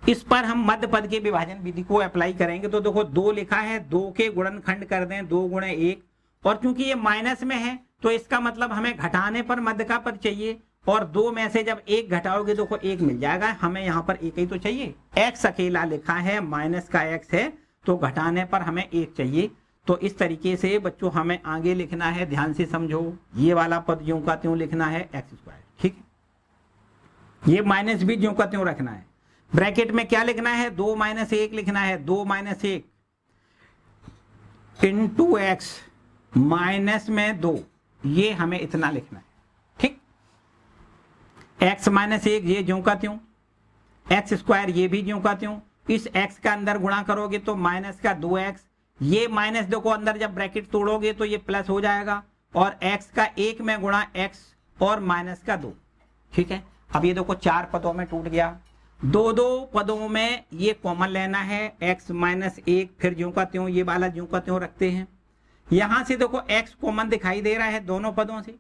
इस पर हम मध्य पद के विभाजन विधि को अप्लाई करेंगे। तो देखो 2 लिखा है, 2 के गुणनखंड कर दें, 2 × 1, और क्योंकि ये माइनस में है तो इसका मतलब हमें घटाने पर मध्य का पद चाहिए, और 2 में से जब 1 घटाओगे देखो 1 मिल जाएगा, हमें यहाँ पर 1 ही तो चाहिए। x अकेला लिखा है, माइनस का x है, तो घटाने पर हमें 1 चाहिए। तो इस तरीके से बच्चों हमें आगे लिखना है, ध्यान से समझो, ये वाला पद ज्यों का त्यों लिखना है x², ठीक है। ये माइनस भी ज्यों का त्यों रखना है। ब्रैकेट में क्या लिखना है, 2 - 1 लिखना है, 2 - 1 इंटू x माइनस में 2, ये हमें इतना लिखना है, ठीक। x -1 ये ज्यों का त्यों, x² ये भी ज्यों का त्यों। इस x का अंदर गुणा करोगे तो माइनस का 2x, ये माइनस देखो अंदर जब ब्रैकेट तोड़ोगे तो ये प्लस हो जाएगा, और x का 1 में गुणा x और माइनस का 2, ठीक है। अब ये देखो 4 पदों में टूट गया, 2 पदों में ये कॉमन लेना है, x -1 फिर ज्यों का त्यों, ये वाला ज्यों का त्यों रखते हैं। यहां से देखो x कॉमन दिखाई दे रहा है दोनों पदों से,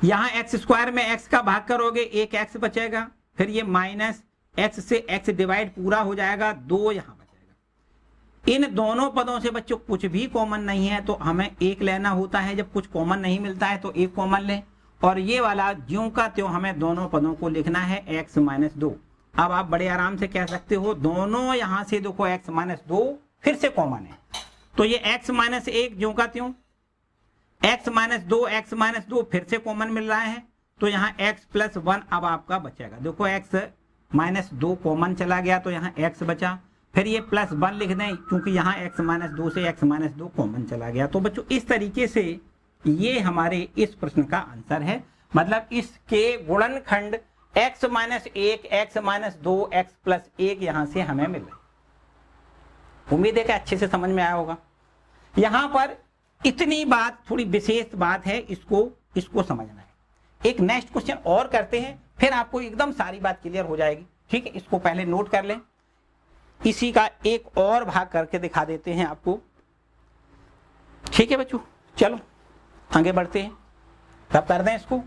यहां x² में x का भाग करोगे 1x बचेगा, फिर ये माइनस x से x डिवाइड पूरा हो जाएगा, 2 यहां बचेगा। इन दोनों पदों से बच्चों कुछ भी कॉमन नहीं है तो हमें 1 लेना होता है, जब कुछ कॉमन नहीं मिलता है तो 1 कॉमन लें, और ये वाला ज्यों का त्यों हमें दोनों पदों को लिखना है x -2। अब आप बड़े आराम से कह सकते हो, दोनों यहां से देखो x -2 फिर से कॉमन है, तो ये x -1 ज्यों का त्यों, x -2 फिर से कॉमन मिल रहा है, तो यहाँ x +1 अब आपका बचेगा। देखो x -2 कॉमन चला गया तो यहाँ x बचा, फिर ये +1 लिख दें क्योंकि यहाँ x -2 से x -2 कॉमन चला गया। तो बच्चों इस तरीके से ये हमारे इस प्रश्न का आंसर है, मतलब इसके गुणनखंड x -1, x -2, x +1 यहां से हमें मिल रहा है। उम्मीद है कि अच्छे से समझ में आया होगा। यहां पर इतनी बात, थोड़ी विशेष बात है, इसको समझना है। एक नेक्स्ट क्वेश्चन और करते हैं, फिर आपको एकदम सारी बात क्लियर हो जाएगी, ठीक है। इसको पहले नोट कर लें, इसी का एक और भाग करके दिखा देते हैं आपको, ठीक है बच्चों। चलो आगे बढ़ते हैं, तब कर दें इसको,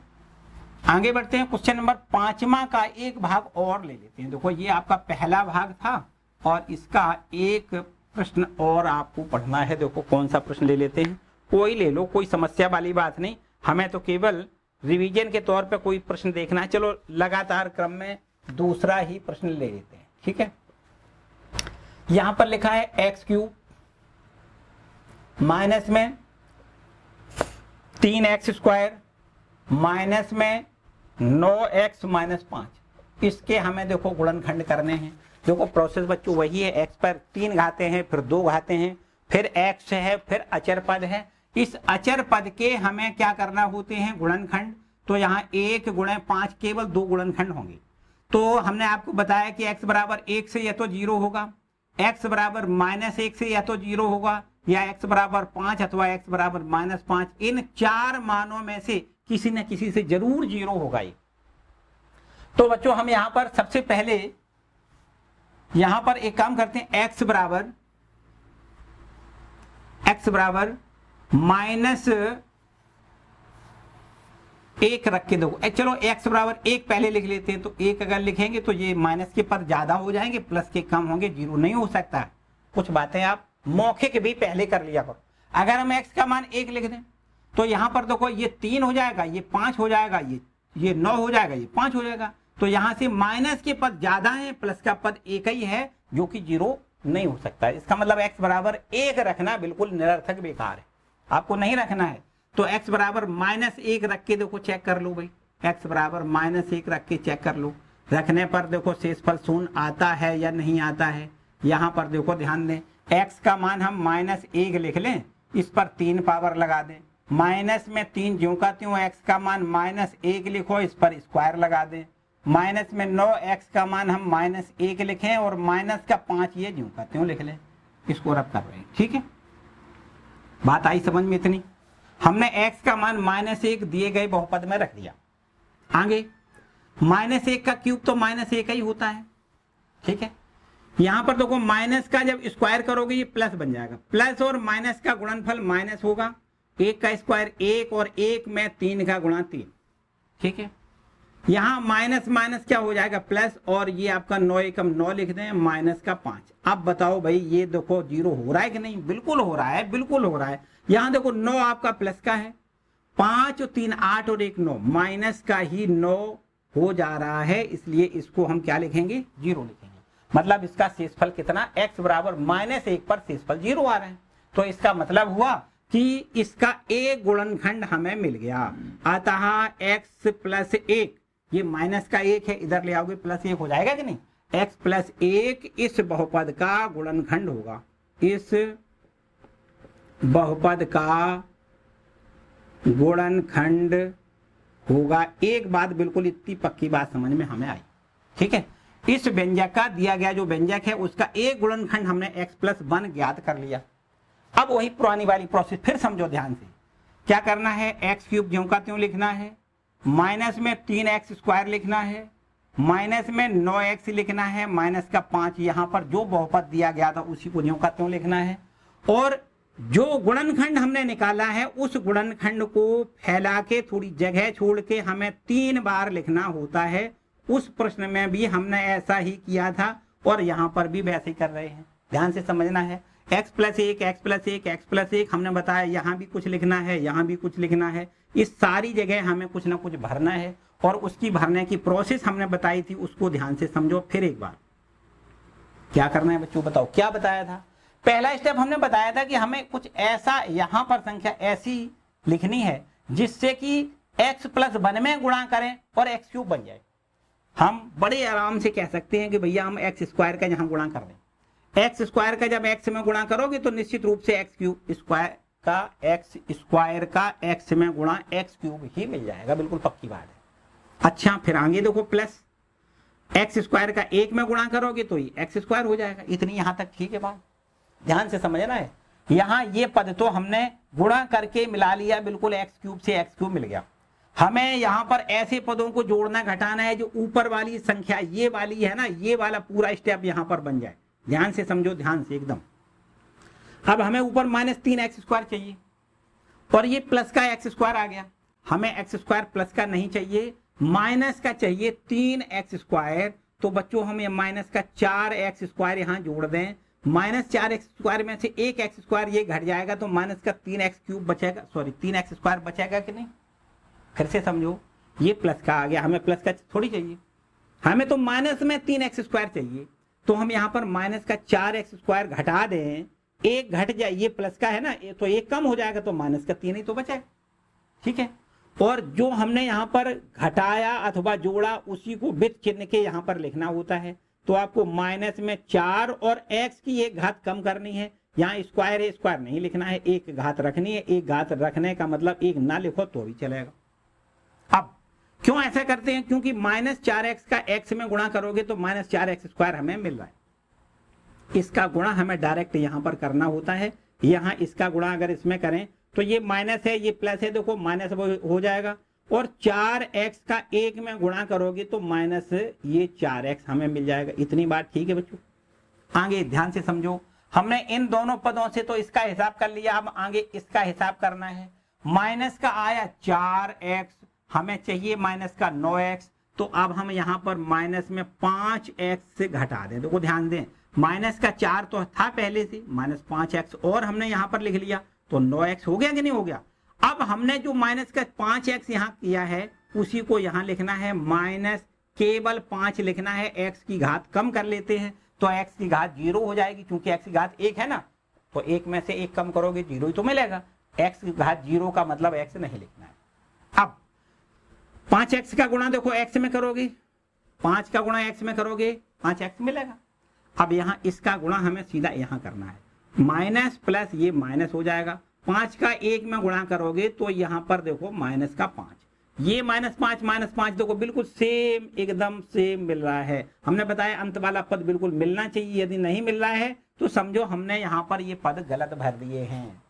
आगे बढ़ते हैं। क्वेश्चन नंबर 5वां का एक भाग और ले लेते हैं। देखो ये आपका पहला भाग था और इसका एक प्रश्न और आपको पढ़ना है। देखो कौन सा प्रश्न ले लेते हैं, कोई ले लो, कोई समस्या वाली बात नहीं, हमें तो केवल रिवीजन के तौर पे कोई प्रश्न देखना है। चलो लगातार क्रम में दूसरा ही प्रश्न ले लेते हैं, ठीक है। यहां पर लिखा है x³ माइनस में 3x स्क्वायर माइनस में 9x माइनस 5, इसके हमें देखो गुणनखंड करने हैं। देखो प्रोसेस बच्चों वही है, x पर 3 घाते हैं, फिर 2 घाते हैं, फिर x है, फिर अचर पद है। इस अचर पद के हमें क्या करना होते हैं गुणनखंड। तो यहाँ 1 गुणे 5 केवल 2 गुणनखंड होंगे। तो हमने आपको बताया कि x बराबर 1 से या तो 0 होगा, x बराबर -1 से या तो 0 होगा, या x बराबर 5 अथवा x बराबर -5। इन 4 मानों में से किसी न किसी से जरूर 0 होगा ये। तो बच्चों हम यहां पर सबसे पहले यहां पर एक काम करते हैं, x बराबर -1 रख के दो। चलो x बराबर 1 पहले लिख लेते हैं। तो 1 अगर लिखेंगे तो ये माइनस के पद ज्यादा हो जाएंगे, प्लस के कम होंगे, 0 नहीं हो सकता। कुछ बातें आप मौखिक भी पहले कर लिया करो। अगर हम x का मान 1 लिख दें तो यहां पर देखो ये 3 हो जाएगा, ये 5 हो जाएगा, ये 9 हो जाएगा, ये 5 हो जाएगा। तो यहां से माइनस के पद ज्यादा है, प्लस का पद एक ही है जो कि 0 नहीं हो सकता। इसका मतलब x बराबर 1 रखना बिल्कुल निरर्थक बेकार है, आपको नहीं रखना है। तो x बराबर -1 रख के देखो चेक कर लो भाई, x बराबर -1 रख के चेक कर लो। रखने पर देखो शेषफल 0 आता है या नहीं आता है। यहां पर देखो ध्यान दें, x का मान हम -1 लिख लें, इस पर 3 पावर लगा दें, माइनस में 3 ज्यों का त्यों, x का मान -1 लिखो, इस पर स्क्वायर लगा दें, माइनस में 9x का मान हम -1 लिखें और माइनस का 5 ये ज्यों का त्यों लिख लें। इसको रब कर रहे हैं, ठीक है। बात आई समझ में इतनी। हमने x का मान -1 दिए गए बहुपद में रख दिया। आगे -1 का क्यूब तो -1 ही होता है, ठीक है। यहां पर देखो माइनस का जब स्क्वायर करोगे ये प्लस बन जाएगा, प्लस और माइनस का गुणनफल माइनस होगा। 1 का स्क्वायर 1 और 1 में 3 का गुणा 3, ठीक है। यहां माइनस माइनस क्या हो जाएगा प्लस, और ये आपका 9 एकम 9 लिख दें, माइनस का 5। अब बताओ भाई ये देखो 0 हो रहा है कि नहीं? बिल्कुल हो रहा है, बिल्कुल हो रहा है। यहां देखो 9 आपका प्लस का है, 5 और 3 8 और 1 9, माइनस का ही 9 हो जा रहा है, इसलिए इसको हम क्या लिखेंगे 0 लिखेंगे। मतलब इसका शेषफल कितना, x बराबर -1 पर शेषफल 0 आ रहा है। तो इसका मतलब हुआ कि इसका एक गुणनखंड हमें मिल गया। अतः x + 1, ये माइनस का 1 है, इधर ले आओगे +1 हो जाएगा कि नहीं। x + 1 इस बहुपद का गुणनखंड होगा, इस बहुपद का गुणनखंड होगा। एक बात बिल्कुल इतनी पक्की बात समझ में हमें आई, ठीक है। इस व्यंजक का दिया गया जो व्यंजक है उसका एक गुणनखंड हमने x + 1 ज्ञात कर लिया। अब वही पुरानी वाली प्रोसेस फिर समझो ध्यान से। क्या करना है, x³ ज्यों का त्यों लिखना है, माइनस में 3x स्क्वायर लिखना है, माइनस में 9x लिखना है, माइनस का 5 यहां पर जो बहुपद दिया गया था उसी को ज्यों का त्यों लिखना है। और जो गुणनखंड हमने निकाला है उस गुणनखंड को फैला के थोड़ी जगह छोड़ के हमें 3 बार लिखना होता है। उस प्रश्न में भी हमने ऐसा ही किया था और यहां पर भी वैसे ही कर रहे हैं, ध्यान से समझना है। x + 1 x + 1 x + 1 हमने बताया, यहां भी कुछ लिखना है, यहां भी कुछ लिखना है। इस सारी जगह हमें कुछ ना कुछ भरना है और उसकी भरने की प्रोसेस हमने बताई थी, उसको ध्यान से समझो फिर एक बार। क्या करना है बच्चों, बताओ क्या बताया था। पहला स्टेप हमने बताया था कि हमें कुछ ऐसा यहां पर संख्या ऐसी लिखनी है जिससे कि x + 1 में गुणा करें और x³ बन जाए। हम बड़े आराम से कह सकते हैं कि भैया हम x² का यहां गुणा कर दें। x² का जब x में गुणा करोगे तो निश्चित रूप से x³ का x में गुणा x³ ही मिल जाएगा, बिल्कुल पक्की बात है। अच्छा फिर आगे देखो प्लस x² का 1 में गुणा करोगे तो ये x² हो जाएगा। इतनी यहां तक ठीक है बात, ध्यान से समझना है। यहां ये पद तो हमने गुणा करके मिला लिया, बिल्कुल x³ से x³ मिल गया। हमें यहां पर ऐसे पदों को जोड़ना घटाना है जो ऊपर वाली संख्या ये वाली है ना, ये वाला पूरा स्टेप यहां पर बन जाए। ध्यान से समझो, ध्यान से एकदम। अब हमें ऊपर -3x² चाहिए और ये प्लस का x² आ गया। हमें x² प्लस का नहीं चाहिए, माइनस का चाहिए 3x²। तो बच्चों हम ये माइनस का 4x² यहां जोड़ दें। -4x² में से 1x² ये घट जाएगा तो माइनस का 3x³ बचेगा, सॉरी 3x² बचेगा कि नहीं। फिर से समझो, ये प्लस का आ गया, हमें प्लस का थोड़ी चाहिए, हमें तो माइनस में 3x² चाहिए। तो हम यहाँ पर माइनस का 4x² घटा दें, 1 घट जाए, ये प्लस का है ना, तो 1 कम हो जाएगा तो माइनस का 3 ही तो बचेगा। ठीक है। और जो हमने यहाँ पर घटाया अथवा जोड़ा उसी को विथ चिन्ह के यहाँ पर लिखना होता है। तो आपको माइनस में 4 और x की एक घात कम करनी है। यहाँ स्क्वायर है, स्क्वायर नहीं लिखना है, एक घात रखनी है। एक घात रखने का मतलब एक ना लिखो तो भी चलेगा। अब क्यों ऐसा करते हैं? क्योंकि -4x का x में गुणा करोगे तो -4x² हमें मिल रहा है। इसका गुणा हमें डायरेक्ट यहां पर करना होता है। यहां इसका गुणा अगर इसमें करें तो ये माइनस है, ये प्लस है, देखो माइनस हो जाएगा। और 4x का 1 में गुणा करोगे तो माइनस ये 4x हमें मिल जाएगा। इतनी बात ठीक है बच्चों? आगे ध्यान से समझो। हमने इन दोनों पदों से तो इसका हिसाब कर लिया, अब आगे इसका हिसाब करना है। माइनस का आया 4x, हमें चाहिए माइनस का 9x। तो अब हम यहां पर माइनस में 5x से घटा दें। देखो ध्यान दें, माइनस का 4 तो था पहले से, -5x और हमने यहां पर लिख लिया तो 9x हो गया कि नहीं हो गया? अब हमने जो माइनस का 5x यहां किया है उसी को यहां लिखना है, माइनस केवल 5 लिखना है। x की घात कम कर लेते हैं तो x की घात 0 हो जाएगी, क्योंकि x की घात 1 है ना, तो 1 में से 1 कम करोगे 0 ही तो मिलेगा। x की घात 0 का मतलब x नहीं लिखना है। अब 5x का गुणा देखो x में करोगे, 5 का गुणा x में करोगे 5x मिलेगा। अब यहां इसका गुणा हमें सीधा यहां करना है, माइनस प्लस ये माइनस हो जाएगा। 5 का 1 में गुणा करोगे तो यहां पर देखो माइनस का 5, ये -5 देखो बिल्कुल सेम, एकदम सेम मिल रहा है। हमने बताया अंत वाला पद बिल्कुल मिलना चाहिए, यदि नहीं मिल रहा है तो समझो हमने यहां पर ये पद गलत भर दिए हैं।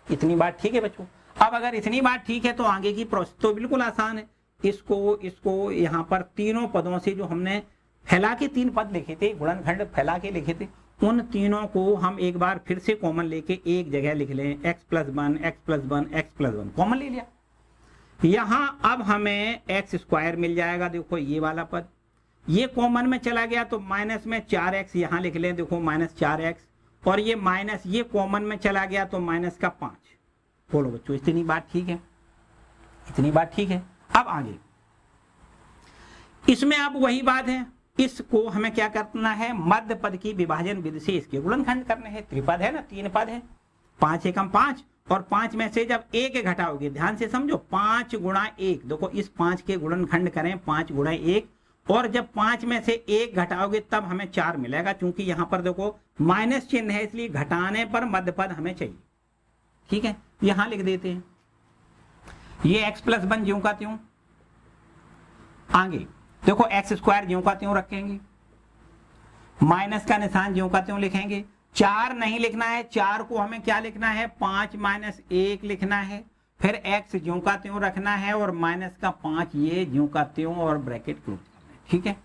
इतनी बात ठीक है बच्चों? अब अगर इतनी बात ठीक है तो आगे की प्रोसेस तो बिल्कुल आसान है। इसको यहां पर तीनों पदों से जो हमने फैला के 3 पद लिखे थे, गुणनखंड फैला के लिखे थे, उन तीनों को हम एक बार फिर से कॉमन लेके एक जगह लिख लें। x+1 x+1 x+1 कॉमन ले लिया। यहां अब हमें x² मिल जाएगा। देखो ये वाला पद ये कॉमन में चला गया तो माइनस में 4x यहां लिख लें, देखो -4x। और ये माइनस ये कॉमन में चला गया तो माइनस का 5। बोलो बच्चों इतनी बात ठीक है? इतनी बात ठीक है? अब आगे इसमें अब वही बात है, इसको हमें क्या करना है, मध्य पद की विभाजन विधि से इसके गुणनखंड करने हैं। त्रिपद है ना, 3 पद है, 5 एकम 5 और 5 में से जब 1 घटाओगे, ध्यान से समझो, 5 गुणा 1, देखो इस 5 के गुणनखंड करें 5 गुणा 1, और जब 5 में से 1 घटाओगे तब हमें 4 मिलेगा। क्योंकि यहां पर देखो माइनस चिन्ह है, इसलिए घटाने पर मध्य पद हमें चाहिए। ठीक है, यहां लिख देते हैं ये x+1 ज्यों का त्यों। आगे देखो x² ज्यों का त्यों रखेंगे, माइनस का निशान ज्यों का त्यों लिखेंगे। 4 नहीं लिखना है, 4 को हमें क्या लिखना है, 5 - 1 लिखना है। फिर x ज्यों का त्यों रखना है और माइनस का 5 ये ज्यों का त्यों और ब्रैकेट क्लोज करना है। ठीक है,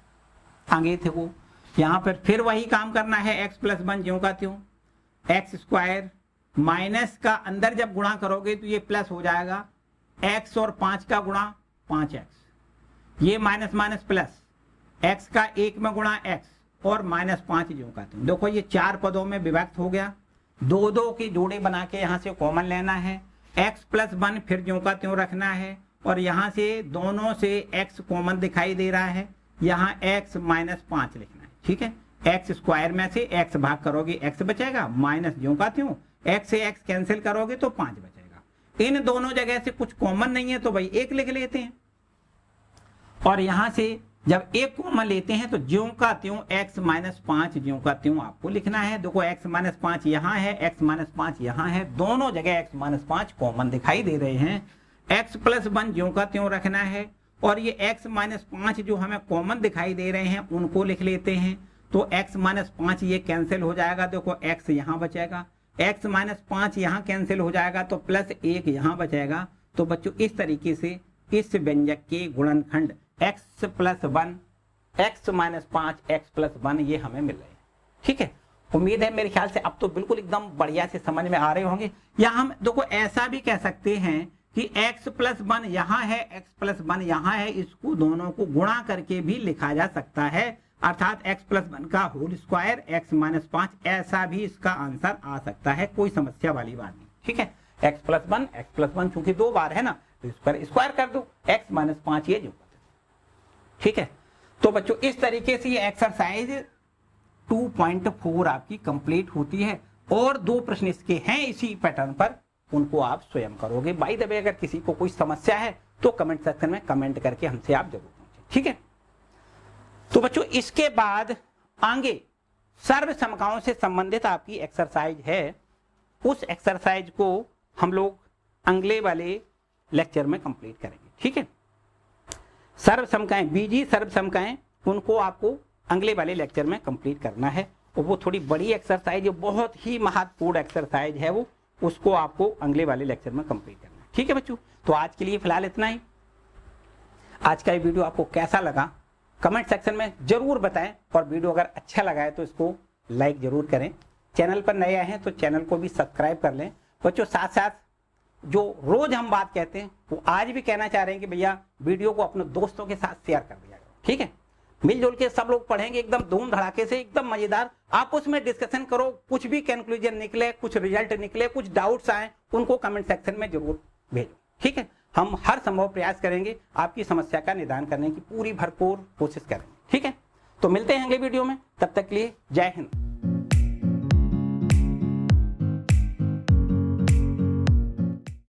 आगे थे वो यहां पर फिर वही काम करना है, x+1 ज्यों का त्यों। x² माइनस का अंदर जब गुणा करोगे तो ये प्लस हो जाएगा, x और 5 का गुणा 5x, ये माइनस माइनस प्लस, x का 1 में गुणा x और -5 ज्यों का त्यों। देखो ये 4 पदों में विभक्त हो गया। 2 के जोड़े बना के यहां से कॉमन लेना है, x+1 फिर ज्यों का त्यों रखना है। और यहां से दोनों से x कॉमन दिखाई दे रहा है, यहाँ x -5 लिखना है। ठीक है, x² में से x भाग करोगे x बचेगा, माइनस ज्यों का त्यों, x से x कैंसिल करोगे तो 5 बचेगा। इन दोनों जगह से कुछ कॉमन नहीं है तो भाई 1 लिख लेते हैं। और यहां से जब 1 कॉमन लेते हैं तो ज्यों का त्यों x -5 ज्यों का त्यों आपको लिखना है। देखो x -5 यहां है, x -5 यहां है, दोनों जगह x -5 कॉमन दिखाई दे रहे हैं। x+1 ज्यों का त्यों रखना है और ये x -5 जो हमें कॉमन दिखाई दे रहे हैं उनको लिख लेते हैं। तो x -5 ये कैंसिल हो जाएगा, देखो x यहां बचेगा, x -5 यहां कैंसिल हो जाएगा तो +1 यहां बचेगा। तो बच्चों इस तरीके से इस व्यंजक के गुणनखंड x+1 x -5 x+1 ये हमें मिल रहे हैं। ठीक है, उम्मीद है मेरे ख्याल से अब तो बिल्कुल एकदम बढ़िया से समझ में आ रहे होंगे। या हम देखो ऐसा भी कह सकते हैं कि x+1 यहाँ है, x+1 यहाँ है, इसको दोनों को गुणा करके भी लिखा जा सकता है, अर्थात x+1 का होल स्क्वायर x -5, ऐसा भी इसका आंसर आ सकता है, कोई समस्या वाली बात नहीं। ठीक है, x+1 चूंकि 2 बार है ना तो स्क्वायर कर दो, x -5 ये जो। ठीक है, तो बच्चों इस तरीके से ये एक्सरसाइज 2.4 आपकी कंप्लीट होती है। और 2 प्रश्न इसके हैं इसी पैटर्न पर, उनको आप स्वयं करोगे। बाय द वे, अगर किसी को कोई समस्या है तो कमेंट सेक्शन में कमेंट करके हमसे आप जरूर पूछें, ठीक है। तो बच्चों इसके बाद आगे सर्व समकाओं से संबंधित आपकी एक्सरसाइज है, उस एक्सरसाइज को हम लोग अगले वाले लेक्चर में कंप्लीट करेंगे, ठीक है। सर्व समकाएं, बीजी सर्व समकाएं, उनको आपको अगले वाले लेक्चर में कंप्लीट करना है और वो थोड़ी बड़ी एक्सरसाइज है, बहुत ही महत्वपूर्ण एक्सरसाइज है वो, उसको आपको अगले वाले लेक्चर में कंप्लीट करना है, ठीक है बच्चों। तो आज के लिए फिलहाल इतना ही। आज का ये वीडियो आपको कैसा लगा कमेंट सेक्शन में जरूर बताएं, और वीडियो अगर अच्छा लगा है तो इसको लाइक जरूर करें। चैनल पर नए आए हैं तो चैनल को भी सब्सक्राइब कर लें। बच्चों साथ साथ जो रोज हम बात कहते हैं वो आज भी कहना चाह रहे हैं कि भैया वीडियो को अपने दोस्तों के साथ शेयर कर दिया करो, ठीक है। मिलजुल के सब लोग पढ़ेंगे एकदम धूम धड़ाके से, एकदम मजेदार। आप उसमें डिस्कशन करो, कुछ भी कंक्लूजन निकले, कुछ रिजल्ट निकले, कुछ डाउट्स आए, उनको कमेंट सेक्शन में जरूर भेजो, ठीक है। हम हर संभव प्रयास करेंगे, आपकी समस्या का निदान करने की पूरी भरपूर कोशिश करेंगे, ठीक है। तो मिलते हैं अगले वीडियो में, तब तक के लिए जय हिंद।